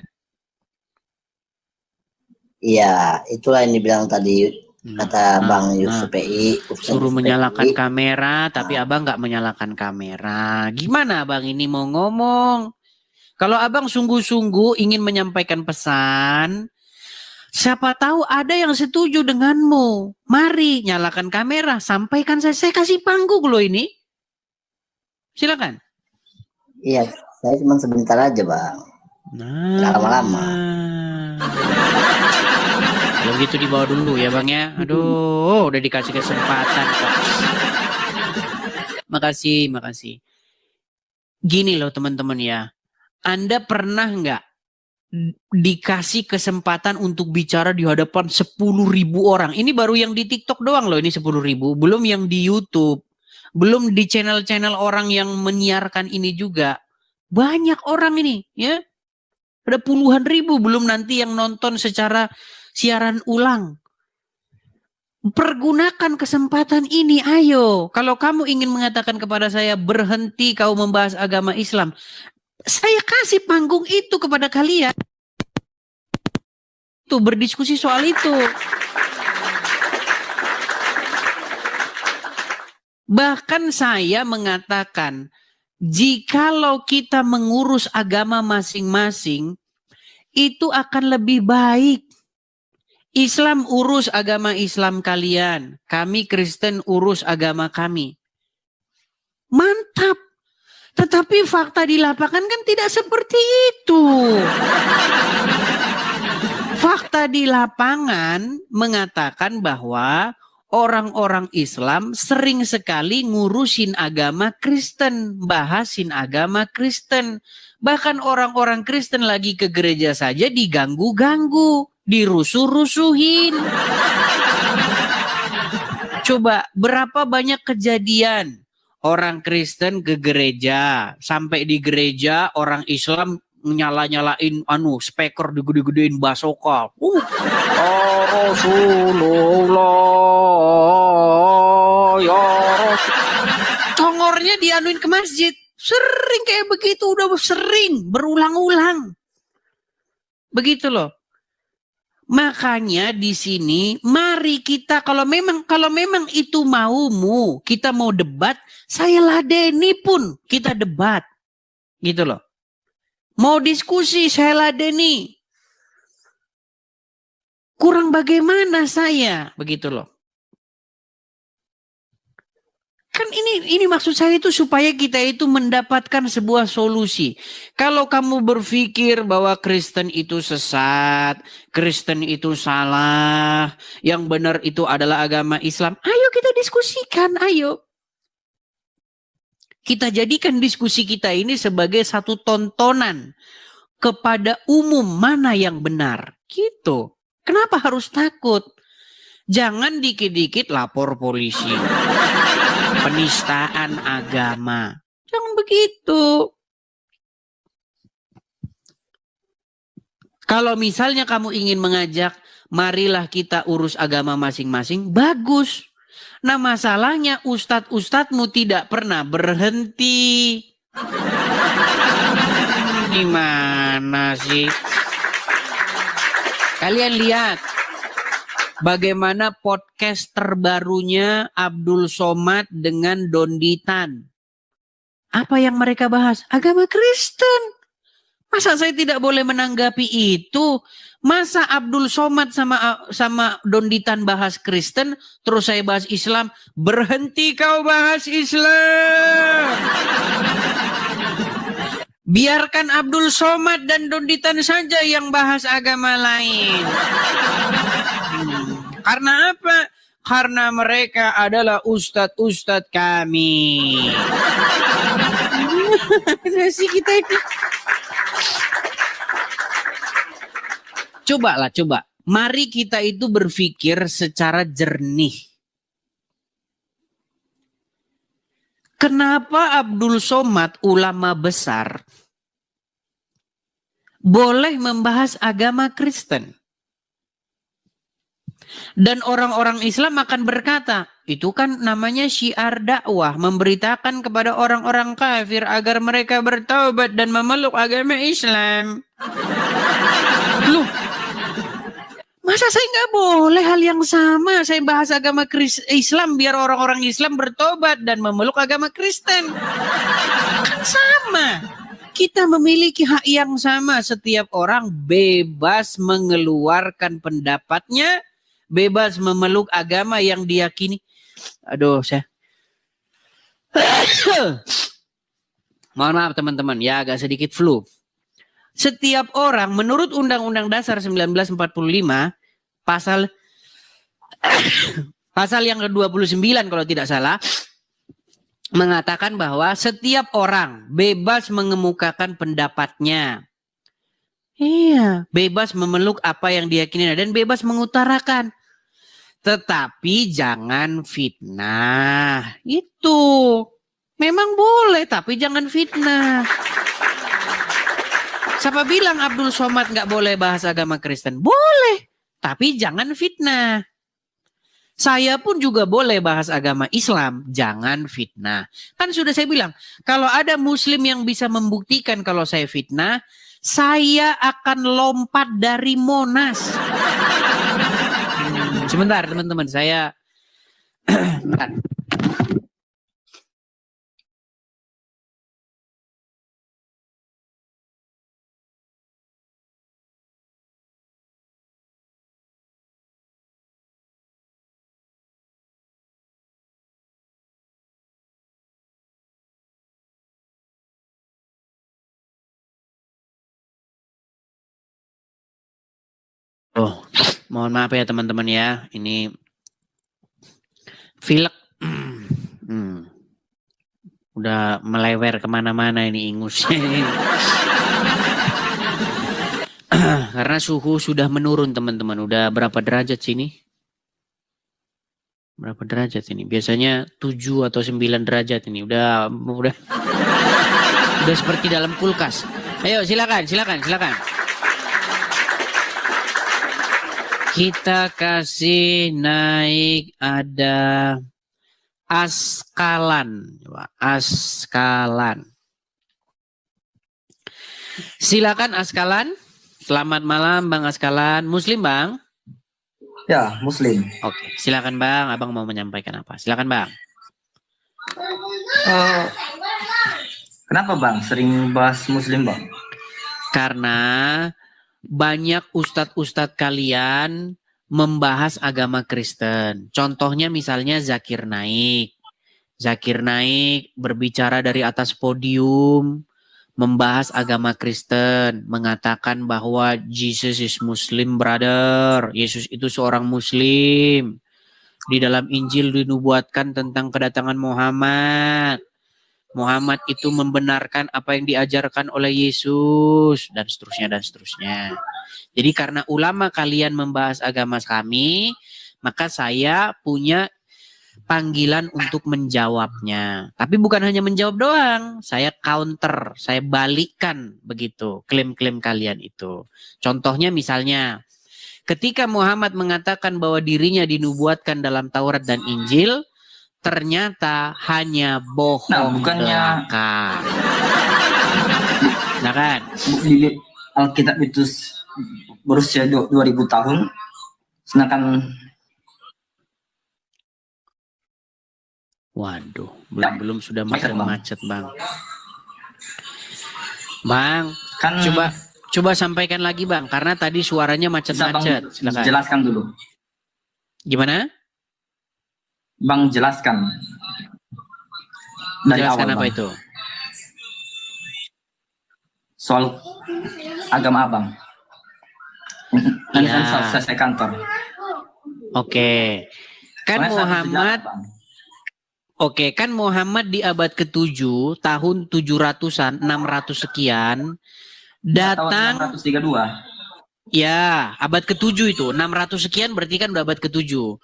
Iya, itulah yang dibilang tadi kata Bang Yusuf PI. Suruh menyalakan kamera, tapi abang nggak menyalakan kamera. Gimana abang ini mau ngomong? Kalau abang sungguh-sungguh ingin menyampaikan pesan, siapa tahu ada yang setuju denganmu. Mari nyalakan kamera, sampaikan saya kasih panggung loh ini. Silakan. Iya, saya cuma sebentar aja bang. Nah, Nggak lama-lama. Kalau gitu dibawa dulu ya bang ya. Aduh, udah dikasih kesempatan kok. Makasih. Gini loh teman-teman ya. Anda pernah nggak dikasih kesempatan untuk bicara di hadapan 10.000 orang? Ini baru yang di TikTok doang loh, ini 10.000. Belum yang di YouTube. Belum di channel-channel orang yang menyiarkan ini juga. Banyak orang ini ya. Ada puluhan ribu, belum nanti yang nonton secara siaran ulang. Pergunakan kesempatan ini, ayo. Kalau kamu ingin mengatakan kepada saya, berhenti kau membahas agama Islam, saya kasih panggung itu kepada kalian. Itu berdiskusi soal itu. Bahkan saya mengatakan, jikalau kita mengurus agama masing-masing, itu akan lebih baik. Islam urus agama Islam kalian. Kami Kristen urus agama kami. Mantap. Tetapi fakta di lapangan kan tidak seperti itu. Fakta di lapangan mengatakan bahwa orang-orang Islam sering sekali ngurusin agama Kristen, bahasin agama Kristen. Bahkan orang-orang Kristen lagi ke gereja saja diganggu-ganggu, dirusuh-rusuhin. Coba berapa banyak kejadian orang Kristen ke gereja, sampai di gereja orang Islam nyala-nyalain speaker digede-gedein basoka. Rasulullah ya Rasul. Congornya dianuin ke masjid. Sering kayak begitu, udah sering, berulang-ulang. Begitu loh. Makanya di sini mari kita kalau memang itu maumu, kita mau debat, saya ladeni pun kita debat. Gitu loh. Mau diskusi, saya ladeni. Kurang bagaimana saya, begitu loh. Kan ini maksud saya itu supaya kita itu mendapatkan sebuah solusi. Kalau kamu berpikir bahwa Kristen itu sesat, Kristen itu salah, yang benar itu adalah agama Islam, ayo kita diskusikan, ayo. Kita jadikan diskusi kita ini sebagai satu tontonan kepada umum mana yang benar. Gitu. Kenapa harus takut? Jangan dikit-dikit lapor polisi. Penistaan agama. Jangan begitu. Kalau misalnya kamu ingin mengajak, marilah kita urus agama masing-masing, bagus. Nah masalahnya ustadz-ustadzmu tidak pernah berhenti. Gimana sih? Kalian lihat. Bagaimana podcast terbarunya Abdul Somad dengan Donditan. Apa yang mereka bahas? Agama Kristen. Masa saya tidak boleh menanggapi itu? Masa Abdul Somad sama Donditan bahas Kristen, terus saya bahas Islam? Berhenti kau bahas Islam. Biarkan Abdul Somad dan Donditan saja yang bahas agama lain. Karena apa? Karena mereka adalah ustadz-ustadz kami. Sih kita ini. Coba. Mari kita itu berpikir secara jernih. Kenapa Abdul Somad, ulama besar, boleh membahas agama Kristen? Dan orang-orang Islam akan berkata, itu kan namanya syiar dakwah, memberitakan kepada orang-orang kafir agar mereka bertaubat dan memeluk agama Islam. Loh, masa saya nggak boleh hal yang sama? Saya bahas agama Islam biar orang-orang Islam bertobat dan memeluk agama Kristen. Kan sama. Kita memiliki hak yang sama. Setiap orang bebas mengeluarkan pendapatnya, bebas memeluk agama yang diyakini. Aduh, saya. Mohon maaf teman-teman, ya agak sedikit flu. Setiap orang menurut Undang-Undang Dasar 1945, pasal yang ke-29 kalau tidak salah, mengatakan bahwa setiap orang bebas mengemukakan pendapatnya. Iya, bebas memeluk apa yang diyakini dan bebas mengutarakan. Tetapi jangan fitnah. Itu memang boleh, tapi jangan fitnah. Siapa bilang Abdul Somad nggak boleh bahas agama Kristen? Boleh, tapi jangan fitnah. Saya pun juga boleh bahas agama Islam, jangan fitnah. Kan sudah saya bilang, kalau ada Muslim yang bisa membuktikan kalau saya fitnah, saya akan lompat dari Monas. Sebentar teman-teman, saya mohon maaf ya teman-teman ya, ini pilek udah melewer kemana-mana ini ingusnya. Karena suhu sudah menurun teman-teman. Udah berapa derajat sini? Berapa derajat ini? Biasanya 7 atau 9 derajat ini. Udah seperti dalam kulkas. Ayo silakan. Kita kasih naik ada Askalan. Silakan Askalan. Selamat malam Bang Askalan. Muslim Bang? Ya, Muslim. Oke, silakan Bang. Abang mau menyampaikan apa? Silakan Bang. Kenapa Bang sering bahas Muslim Bang? Karena banyak ustadz-ustadz kalian membahas agama Kristen. Contohnya misalnya Zakir Naik. Zakir Naik berbicara dari atas podium, membahas agama Kristen, mengatakan bahwa Jesus is Muslim brother. Yesus itu seorang Muslim. Di dalam Injil dinubuatkan tentang kedatangan Muhammad. Muhammad itu membenarkan apa yang diajarkan oleh Yesus, dan seterusnya dan seterusnya. Jadi karena ulama kalian membahas agama kami, maka saya punya panggilan untuk menjawabnya. Tapi bukan hanya menjawab doang, saya counter, saya balikkan begitu klaim-klaim kalian itu. Contohnya misalnya, ketika Muhammad mengatakan bahwa dirinya dinubuatkan dalam Taurat dan Injil, ternyata hanya bohong belaka. Nah kan? Di Alkitab itu berusia 2000 tahun, sedangkan waduh, belum sudah macet Bang. Bang, kan coba sampaikan lagi Bang, karena tadi suaranya macet-macet. Silakan. Jelaskan dulu. Gimana? Bang jelaskan. Dari Jelaskan awal, apa Bang. itu? Soal agama Abang. Nanti Ya. kan selesai kantor. Oke. Kan Soalnya saya Muhammad, sejarah, Bang. oke, kan Muhammad di abad ke-7, tahun 700-an, 600 sekian, datang, Tahun 632. ya, abad ke-7 itu, 600 sekian berarti kan udah abad ke-7.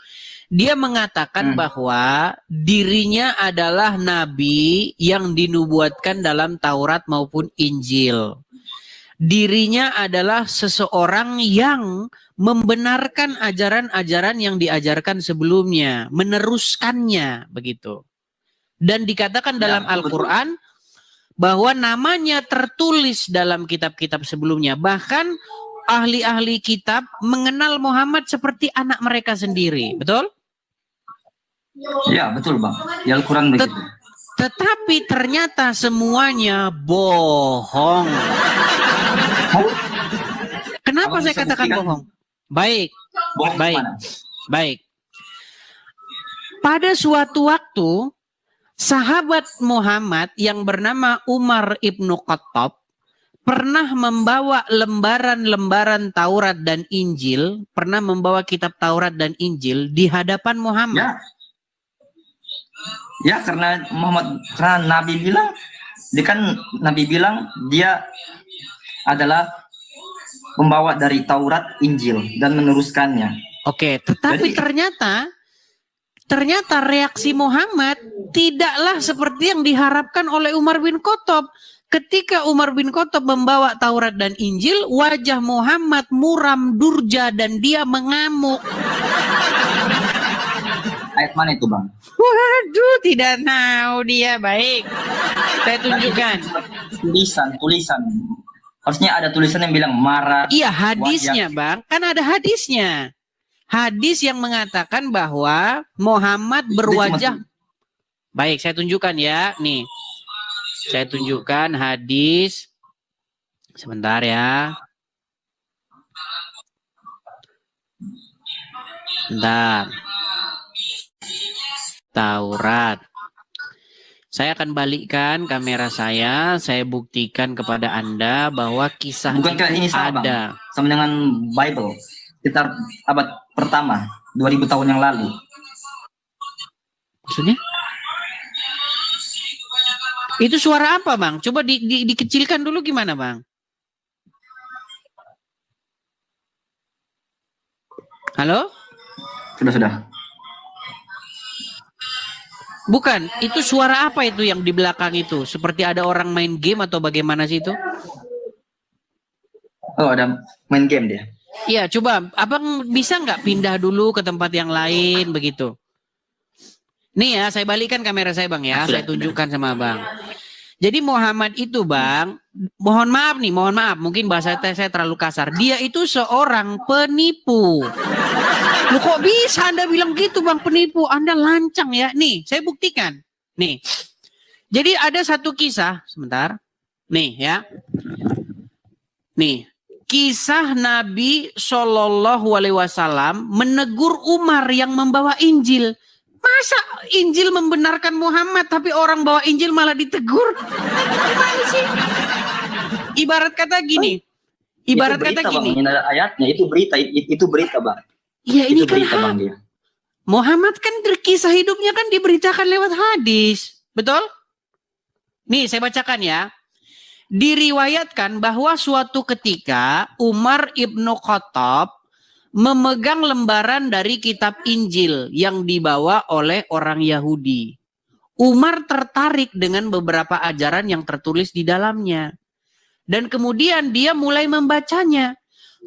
Dia mengatakan bahwa dirinya adalah nabi yang dinubuatkan dalam Taurat maupun Injil. Dirinya adalah seseorang yang membenarkan ajaran-ajaran yang diajarkan sebelumnya, meneruskannya begitu. Dan dikatakan dalam Al-Quran bahwa namanya tertulis dalam kitab-kitab sebelumnya. Bahkan ahli-ahli kitab mengenal Muhammad seperti anak mereka sendiri. Betul? Ya, betul Bang. Di Al-Quran begitu. Tetapi ternyata semuanya bohong. Kenapa saya katakan bohong? Baik. Bohong Baik. mana? Baik. Pada suatu waktu, sahabat Muhammad yang bernama Umar ibnu Khattab pernah membawa lembaran-lembaran Taurat dan Injil, pernah membawa kitab Taurat dan Injil di hadapan Muhammad. Ya, karena Nabi bilang dia adalah pembawa dari Taurat, Injil dan meneruskannya. Oke, tetapi ternyata reaksi Muhammad tidaklah seperti yang diharapkan oleh Umar bin Khattab. Ketika Umar bin Khattab membawa Taurat dan Injil, wajah Muhammad muram durja dan dia mengamuk. Ayat mana itu Bang? Waduh, tidak tahu dia. Baik, saya tunjukkan. Tulisan. Harusnya ada tulisan yang bilang marah. Iya, hadisnya Bang. Kan ada hadisnya. Hadis yang mengatakan bahwa Muhammad berwajah. Baik, saya tunjukkan ya. Nih, saya tunjukkan hadis. Sebentar ya. Bentar. Taurat. Saya akan balikkan kamera saya buktikan kepada Anda bahwa kisah Bukankah itu ini sama, ada. Bang? Sama dengan Bible, sekitar abad pertama, 2000 tahun yang lalu. Maksudnya? Itu suara apa, Bang? Coba dikecilkan dulu gimana, Bang? Halo? Sudah. Bukan, itu suara apa itu yang di belakang itu? Seperti ada orang main game atau bagaimana sih itu? Oh, ada main game dia. Iya, coba Abang bisa nggak pindah dulu ke tempat yang lain begitu? Nih ya, saya balikkan kamera saya Bang ya, saya tunjukkan sama Abang. Jadi Muhammad itu Bang, mohon maaf, mungkin bahasa saya terlalu kasar. Dia itu seorang penipu. Lu kok bisa Anda bilang gitu Bang, penipu? Anda lancang ya. Nih, saya buktikan. Nih. Jadi ada satu kisah, sebentar. Nih ya. Nih, kisah Nabi Shallallahu Alaihi Wasallam menegur Umar yang membawa Injil. Masa Injil membenarkan Muhammad, tapi orang bawa Injil malah ditegur? Gimana sih? Ibarat kata gini. Ibarat kata gini. Ayatnya itu berita Bang. Iya, ini Itu kan berita Bang dia. Muhammad kan kisah hidupnya kan diberitakan lewat hadis. Betul? Nih, saya bacakan ya. Diriwayatkan bahwa suatu ketika Umar ibnu Khattab memegang lembaran dari kitab Injil yang dibawa oleh orang Yahudi. Umar tertarik dengan beberapa ajaran yang tertulis di dalamnya. Dan kemudian dia mulai membacanya.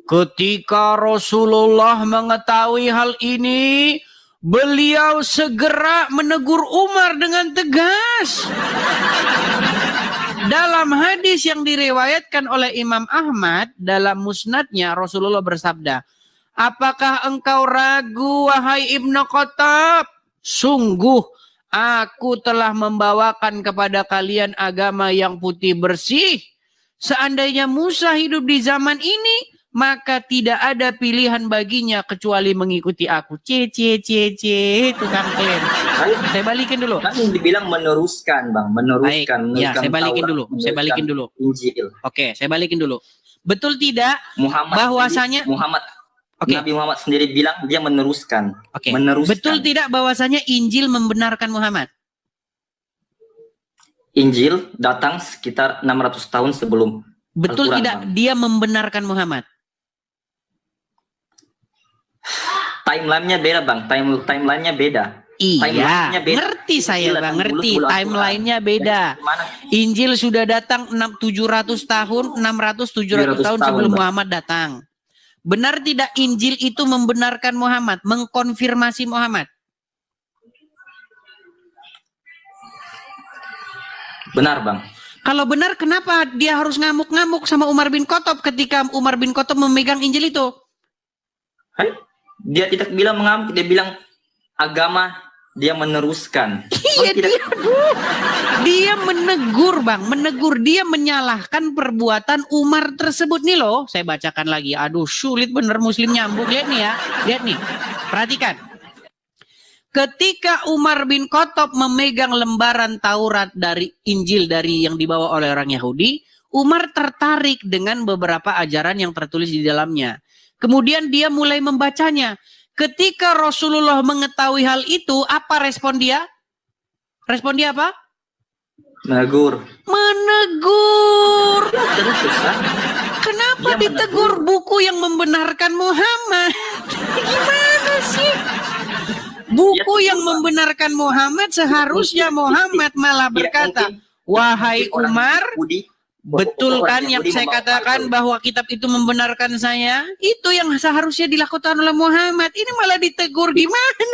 Ketika Rasulullah mengetahui hal ini, beliau segera menegur Umar dengan tegas. Dalam hadis yang diriwayatkan oleh Imam Ahmad dalam musnadnya, Rasulullah bersabda, apakah engkau ragu wahai Ibnu Khattab? Sungguh aku telah membawakan kepada kalian agama yang putih bersih. Seandainya Musa hidup di zaman ini, maka tidak ada pilihan baginya kecuali mengikuti aku. Tukang klaim. Saya balikin dulu. Kan dibilang meneruskan Bang, meneruskan. Ya, saya balikin dulu. Saya balikin dulu. Injil. Oke, saya balikin dulu. Betul tidak bahwasanya Nabi Muhammad sendiri bilang dia meneruskan. Oke. Meneruskan. Betul tidak bahwasanya Injil membenarkan Muhammad? Injil datang sekitar 600 tahun sebelum Betul Al-Quran, tidak Bang. dia membenarkan Muhammad? Timelinenya beda Bang, timelinenya beda. Iya, ngerti saya Bang, ngerti. Timelinenya beda. Injil sudah datang 700 tahun, 600-700 tahun sebelum Muhammad datang. Benar tidak Injil itu membenarkan Muhammad, mengkonfirmasi Muhammad? Benar Bang. Kalau benar, kenapa dia harus ngamuk-ngamuk sama Umar bin Khattab ketika Umar bin Khattab memegang Injil itu? Dia tidak bilang mengamuk, dia bilang agama dia meneruskan. Iya, dia menegur Bang, menegur, dia menyalahkan perbuatan Umar tersebut nih loh. Saya bacakan lagi. Aduh, sulit bener Muslim nyambung. Lihat nih ya, lihat nih. Perhatikan. Ketika Umar bin Khattab memegang lembaran Taurat dari Injil dari yang dibawa oleh orang Yahudi, Umar tertarik dengan beberapa ajaran yang tertulis di dalamnya. Kemudian dia mulai membacanya. Ketika Rasulullah mengetahui hal itu, apa respon dia? Respon dia apa? Menegur. Menegur. Kenapa ditegur buku yang membenarkan Muhammad? Gimana sih? Buku yang membenarkan Muhammad seharusnya Muhammad malah berkata, wahai Umar, betul kan yang saya katakan bahwa kitab itu membenarkan saya? Itu yang seharusnya dilakukan oleh Muhammad. Ini malah ditegur gimana?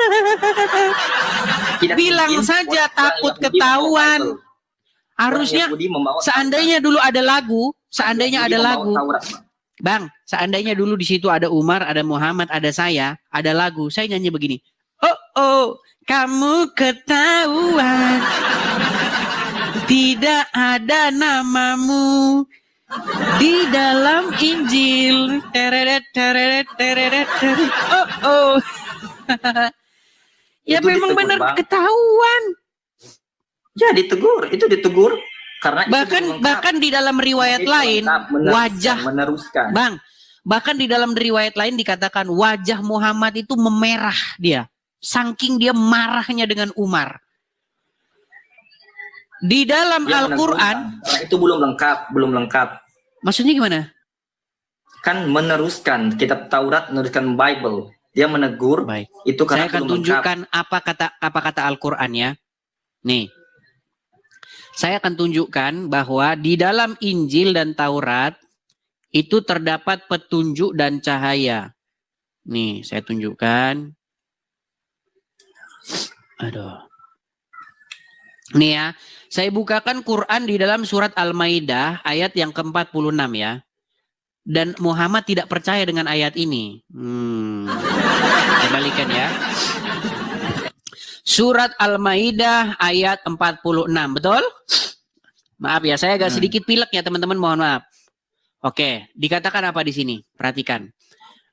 Bilang saja takut ketahuan. Harusnya seandainya dulu ada lagu, Bang, seandainya dulu di situ ada Umar, ada Muhammad, ada saya, ada lagu, saya nyanyi begini. Oh, kamu ketahuan. Tidak ada namamu di dalam Injil. Tereret. Oh. Ya itu memang benar ketahuan. Ya itu ditegur karena bahkan di dalam riwayat lain wajah meneruskan. Bang, bahkan di dalam riwayat lain dikatakan wajah Muhammad itu memerah dia. Saking dia marahnya dengan Umar. Di dalam Al-Quran itu belum lengkap. Maksudnya gimana? Kan meneruskan kitab Taurat, meneruskan Bible. Dia menegur. Baik. Itu karena saya akan tunjukkan apa kata Al-Quran ya. Nih. Saya akan tunjukkan bahwa di dalam Injil dan Taurat itu terdapat petunjuk dan cahaya. Nih, saya tunjukkan. Aduh. Nih ya, saya bukakan Quran di dalam surat Al-Maidah ayat yang ke-46 ya. Dan Muhammad tidak percaya dengan ayat ini. Saya balikan ya. Surat Al-Maidah ayat 46, betul? Maaf ya, saya agak sedikit pilek ya teman-teman, mohon maaf. Oke, dikatakan apa di sini? Perhatikan.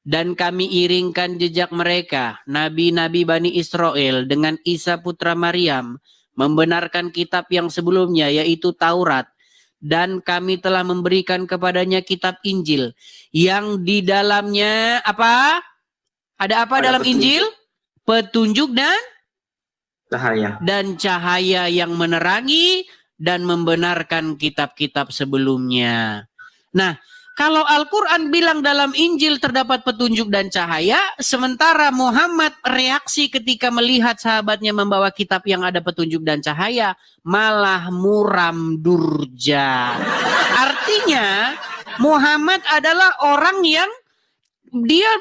Dan kami iringkan jejak mereka, nabi-nabi Bani Israel dengan Isa putra Maryam, membenarkan kitab yang sebelumnya yaitu Taurat. Dan kami telah memberikan kepadanya kitab Injil yang di dalamnya apa? Ada apa dalam petunjuk. Injil? Petunjuk dan Cahaya. dan cahaya yang menerangi dan membenarkan kitab-kitab sebelumnya. Nah, kalau Al-Quran bilang dalam Injil terdapat petunjuk dan cahaya, sementara Muhammad reaksi ketika melihat sahabatnya membawa kitab yang ada petunjuk dan cahaya, malah muram durja. Artinya, Muhammad adalah orang yang dia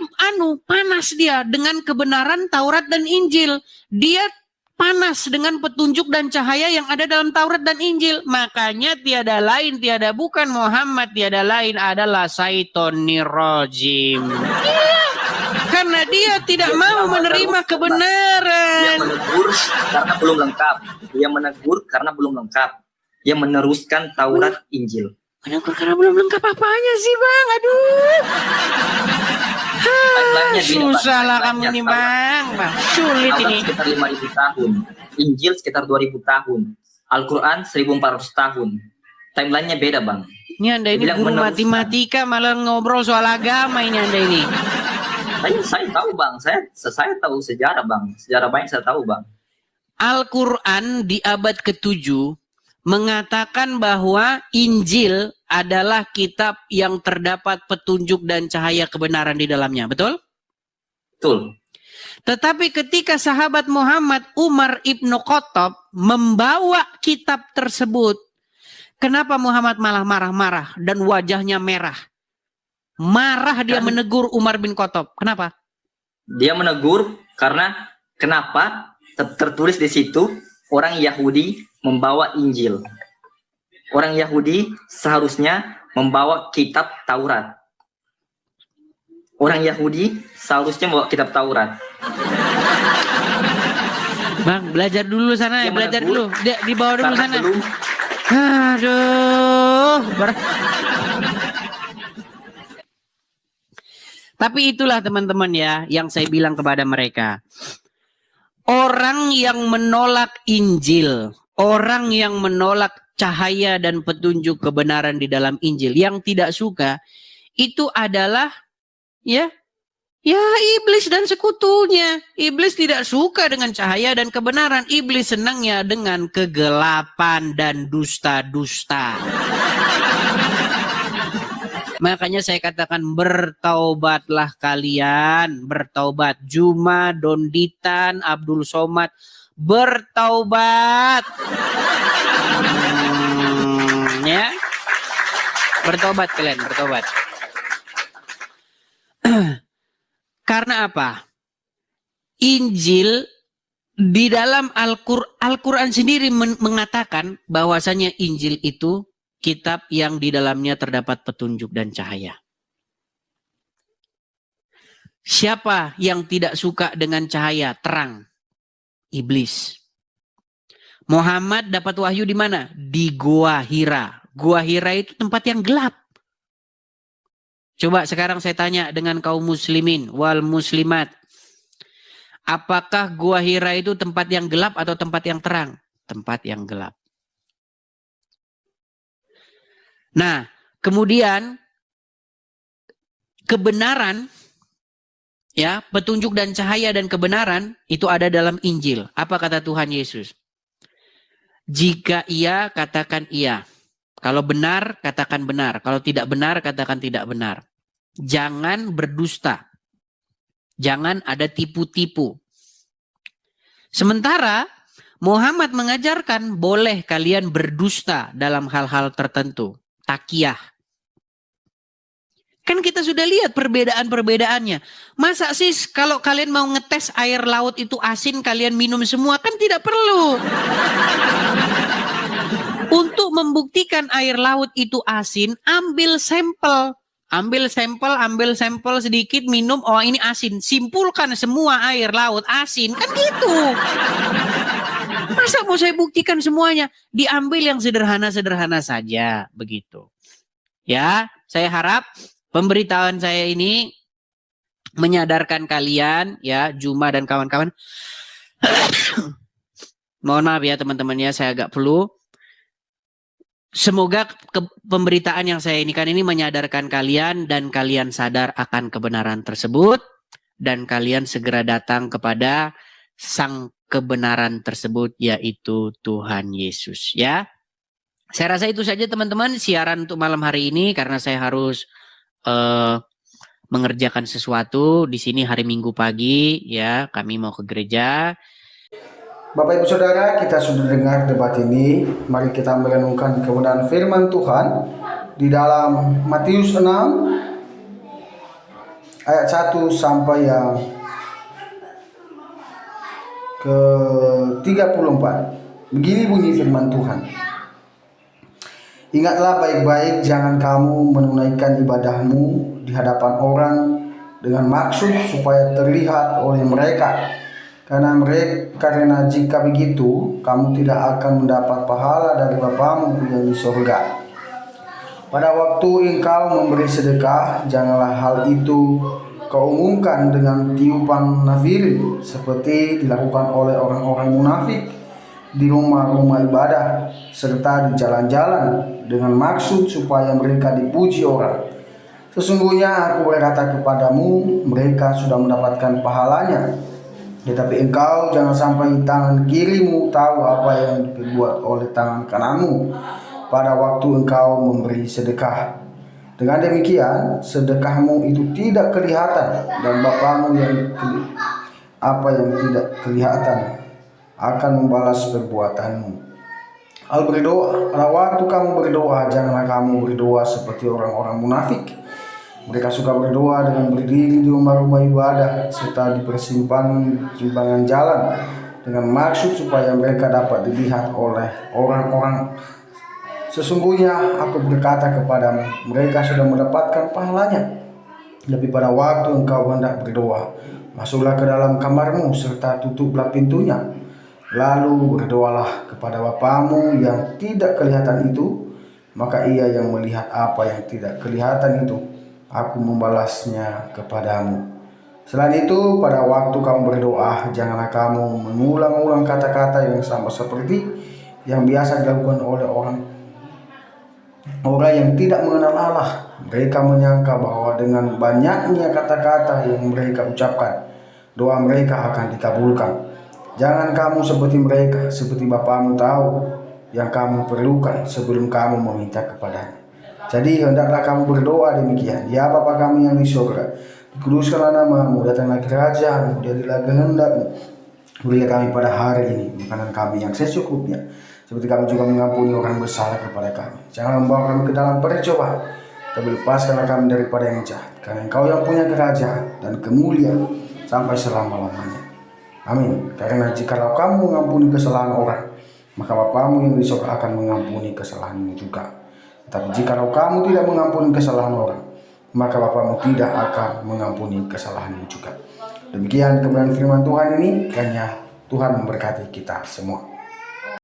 panas dia dengan kebenaran Taurat dan Injil. Dia panas dengan petunjuk dan cahaya yang ada dalam Taurat dan Injil. Makanya tiada lain, tiada bukan Muhammad, tiada lain adalah Syaitonir Rajim. Karena dia tidak mau menerima kebenaran. Dia menegur karena belum lengkap. Dia menegur karena belum lengkap. Dia meneruskan Taurat Injil. Karena belum lengkap apanya sih Bang? Aduh. Susah lah kamu nih Bang. Sulit Taurat ini. sekitar 5.000 tahun. Injil sekitar 2.000 tahun. Al-Quran 1.400 tahun. Timelinenya beda Bang. Ini Anda ini Dibilang guru meneruskan. matematika malah ngobrol soal agama ini Anda ini. Saya tahu Bang. Saya tahu sejarah Bang. Sejarah banyak saya tahu Bang. Al-Quran di abad ke-7 mengatakan bahwa Injil adalah kitab yang terdapat petunjuk dan cahaya kebenaran di dalamnya. Betul? Betul. Tetapi ketika sahabat Muhammad Umar ibnu Khattab membawa kitab tersebut, kenapa Muhammad malah marah-marah dan wajahnya merah? Marah dia menegur Umar bin Khattab. Kenapa? Dia menegur karena kenapa tertulis di situ orang Yahudi membawa Injil. Orang Yahudi seharusnya membawa kitab Taurat. Orang Yahudi seharusnya membawa kitab Taurat. Bang, belajar dulu sana, Dia belajar menegur dulu. Dibawa dulu Karena sana. belum Aduh. Tapi itulah teman-teman ya, yang saya bilang kepada mereka. Orang yang menolak Injil, orang yang menolak cahaya dan petunjuk kebenaran di dalam Injil, yang tidak suka, itu adalah ya iblis dan sekutunya. Iblis tidak suka dengan cahaya dan kebenaran. Iblis senangnya dengan kegelapan dan dusta-dusta. Makanya saya katakan bertaubatlah kalian, bertaubat. Juma, Donditan, Abdul Somad, bertaubat. Ya, bertobat kalian, bertobat. Karena apa? Injil di dalam Al-Quran sendiri mengatakan bahwasanya Injil itu kitab yang di dalamnya terdapat petunjuk dan cahaya. Siapa yang tidak suka dengan cahaya terang? Iblis. Muhammad dapat wahyu di mana? Di Gua Hira. Gua Hira itu tempat yang gelap. Coba sekarang saya tanya dengan kaum muslimin wal muslimat. Apakah Gua Hira itu tempat yang gelap atau tempat yang terang? Tempat yang gelap. Nah, kemudian kebenaran, ya, petunjuk dan cahaya dan kebenaran itu ada dalam Injil. Apa kata Tuhan Yesus? Jika iya, katakan iya. Kalau benar, katakan benar. Kalau tidak benar, katakan tidak benar. Jangan berdusta. Jangan ada tipu-tipu. Sementara Muhammad mengajarkan boleh kalian berdusta dalam hal-hal tertentu. Takiyah. Kan kita sudah lihat perbedaan-perbedaannya. Masa sih kalau kalian mau ngetes air laut itu asin, kalian minum semua? Kan tidak perlu. Untuk membuktikan air laut itu asin, ambil sampel. Ambil sampel sedikit, minum, oh ini asin. Simpulkan semua air laut asin, kan gitu. Masa mau saya buktikan semuanya? Diambil yang sederhana-sederhana saja, begitu. Ya, saya harap pemberitaan saya ini menyadarkan kalian, ya, Juma dan kawan-kawan. Mohon maaf ya teman-teman ya, saya agak flu. Semoga pemberitaan yang saya ini menyadarkan kalian dan kalian sadar akan kebenaran tersebut dan kalian segera datang kepada sang kebenaran tersebut, yaitu Tuhan Yesus, ya. Saya rasa itu saja teman-teman siaran untuk malam hari ini, karena saya harus mengerjakan sesuatu di sini hari Minggu pagi, ya. Kami mau ke gereja. Bapak Ibu Saudara, kita sudah dengar debat ini. Mari kita merenungkan kebenaran firman Tuhan di dalam Matius 6 ayat 1 sampai yang ke-34. Begini bunyi firman Tuhan. Ingatlah baik-baik, jangan kamu menunaikan ibadahmu di hadapan orang dengan maksud supaya terlihat oleh mereka. Karena jika begitu, kamu tidak akan mendapat pahala dari Bapamu yang di surga. Pada waktu engkau memberi sedekah, janganlah hal itu kau umumkan dengan tiupan nafiri, seperti dilakukan oleh orang-orang munafik di rumah-rumah ibadah, serta di jalan-jalan, dengan maksud supaya mereka dipuji orang. Sesungguhnya aku berkata kepadamu, mereka sudah mendapatkan pahalanya. Tetapi engkau jangan sampai tangan kirimu tahu apa yang dibuat oleh tangan kananmu pada waktu engkau memberi sedekah. Dengan demikian, sedekahmu itu tidak kelihatan, dan Bapamu yang apa yang tidak kelihatan akan membalas perbuatanmu. Al berdoa, pada waktu kamu berdoa, janganlah kamu berdoa seperti orang-orang munafik. Mereka suka berdoa dengan berdiri di rumah-rumah ibadah serta di persimpangan jalan dengan maksud supaya mereka dapat dilihat oleh orang-orang. Sesungguhnya aku berkata kepadamu, mereka sudah mendapatkan pahalanya. Lebih pada waktu engkau hendak berdoa, masuklah ke dalam kamarmu serta tutuplah pintunya. Lalu berdoalah kepada Bapamu yang tidak kelihatan itu, maka Ia yang melihat apa yang tidak kelihatan itu, aku membalasnya kepadamu. Selain itu, pada waktu kamu berdoa, janganlah kamu mengulang-ulang kata-kata yang sama seperti yang biasa dilakukan oleh orang yang tidak mengenal Allah. Mereka menyangka bahwa dengan banyaknya kata-kata yang mereka ucapkan, doa mereka akan dikabulkan. Jangan kamu seperti mereka, seperti Bapamu tahu yang kamu perlukan sebelum kamu meminta kepadanya. Jadi hendaklah kamu berdoa demikian. Ya Bapa kami yang di surga, dikuduskanlah namamu, datanglah kerajaan, jadilah kehendakmu. Berilah kami pada hari ini makanan kami yang secukupnya, seperti kami juga mengampuni orang bersalah kepada kami. Jangan membawa kami ke dalam percobaan, tapi lepaskanlah kami daripada yang jahat. Karena Engkau yang punya kerajaan dan kemuliaan sampai selama-lamanya. Amin. Karena jikalau kamu mengampuni kesalahan orang, maka Bapamu yang di surga akan mengampuni kesalahanmu juga. Tapi jikalau kamu tidak mengampuni kesalahan orang, maka Bapamu tidak akan mengampuni kesalahanmu juga. Demikian kebenaran firman Tuhan ini, kiranya Tuhan memberkati kita semua.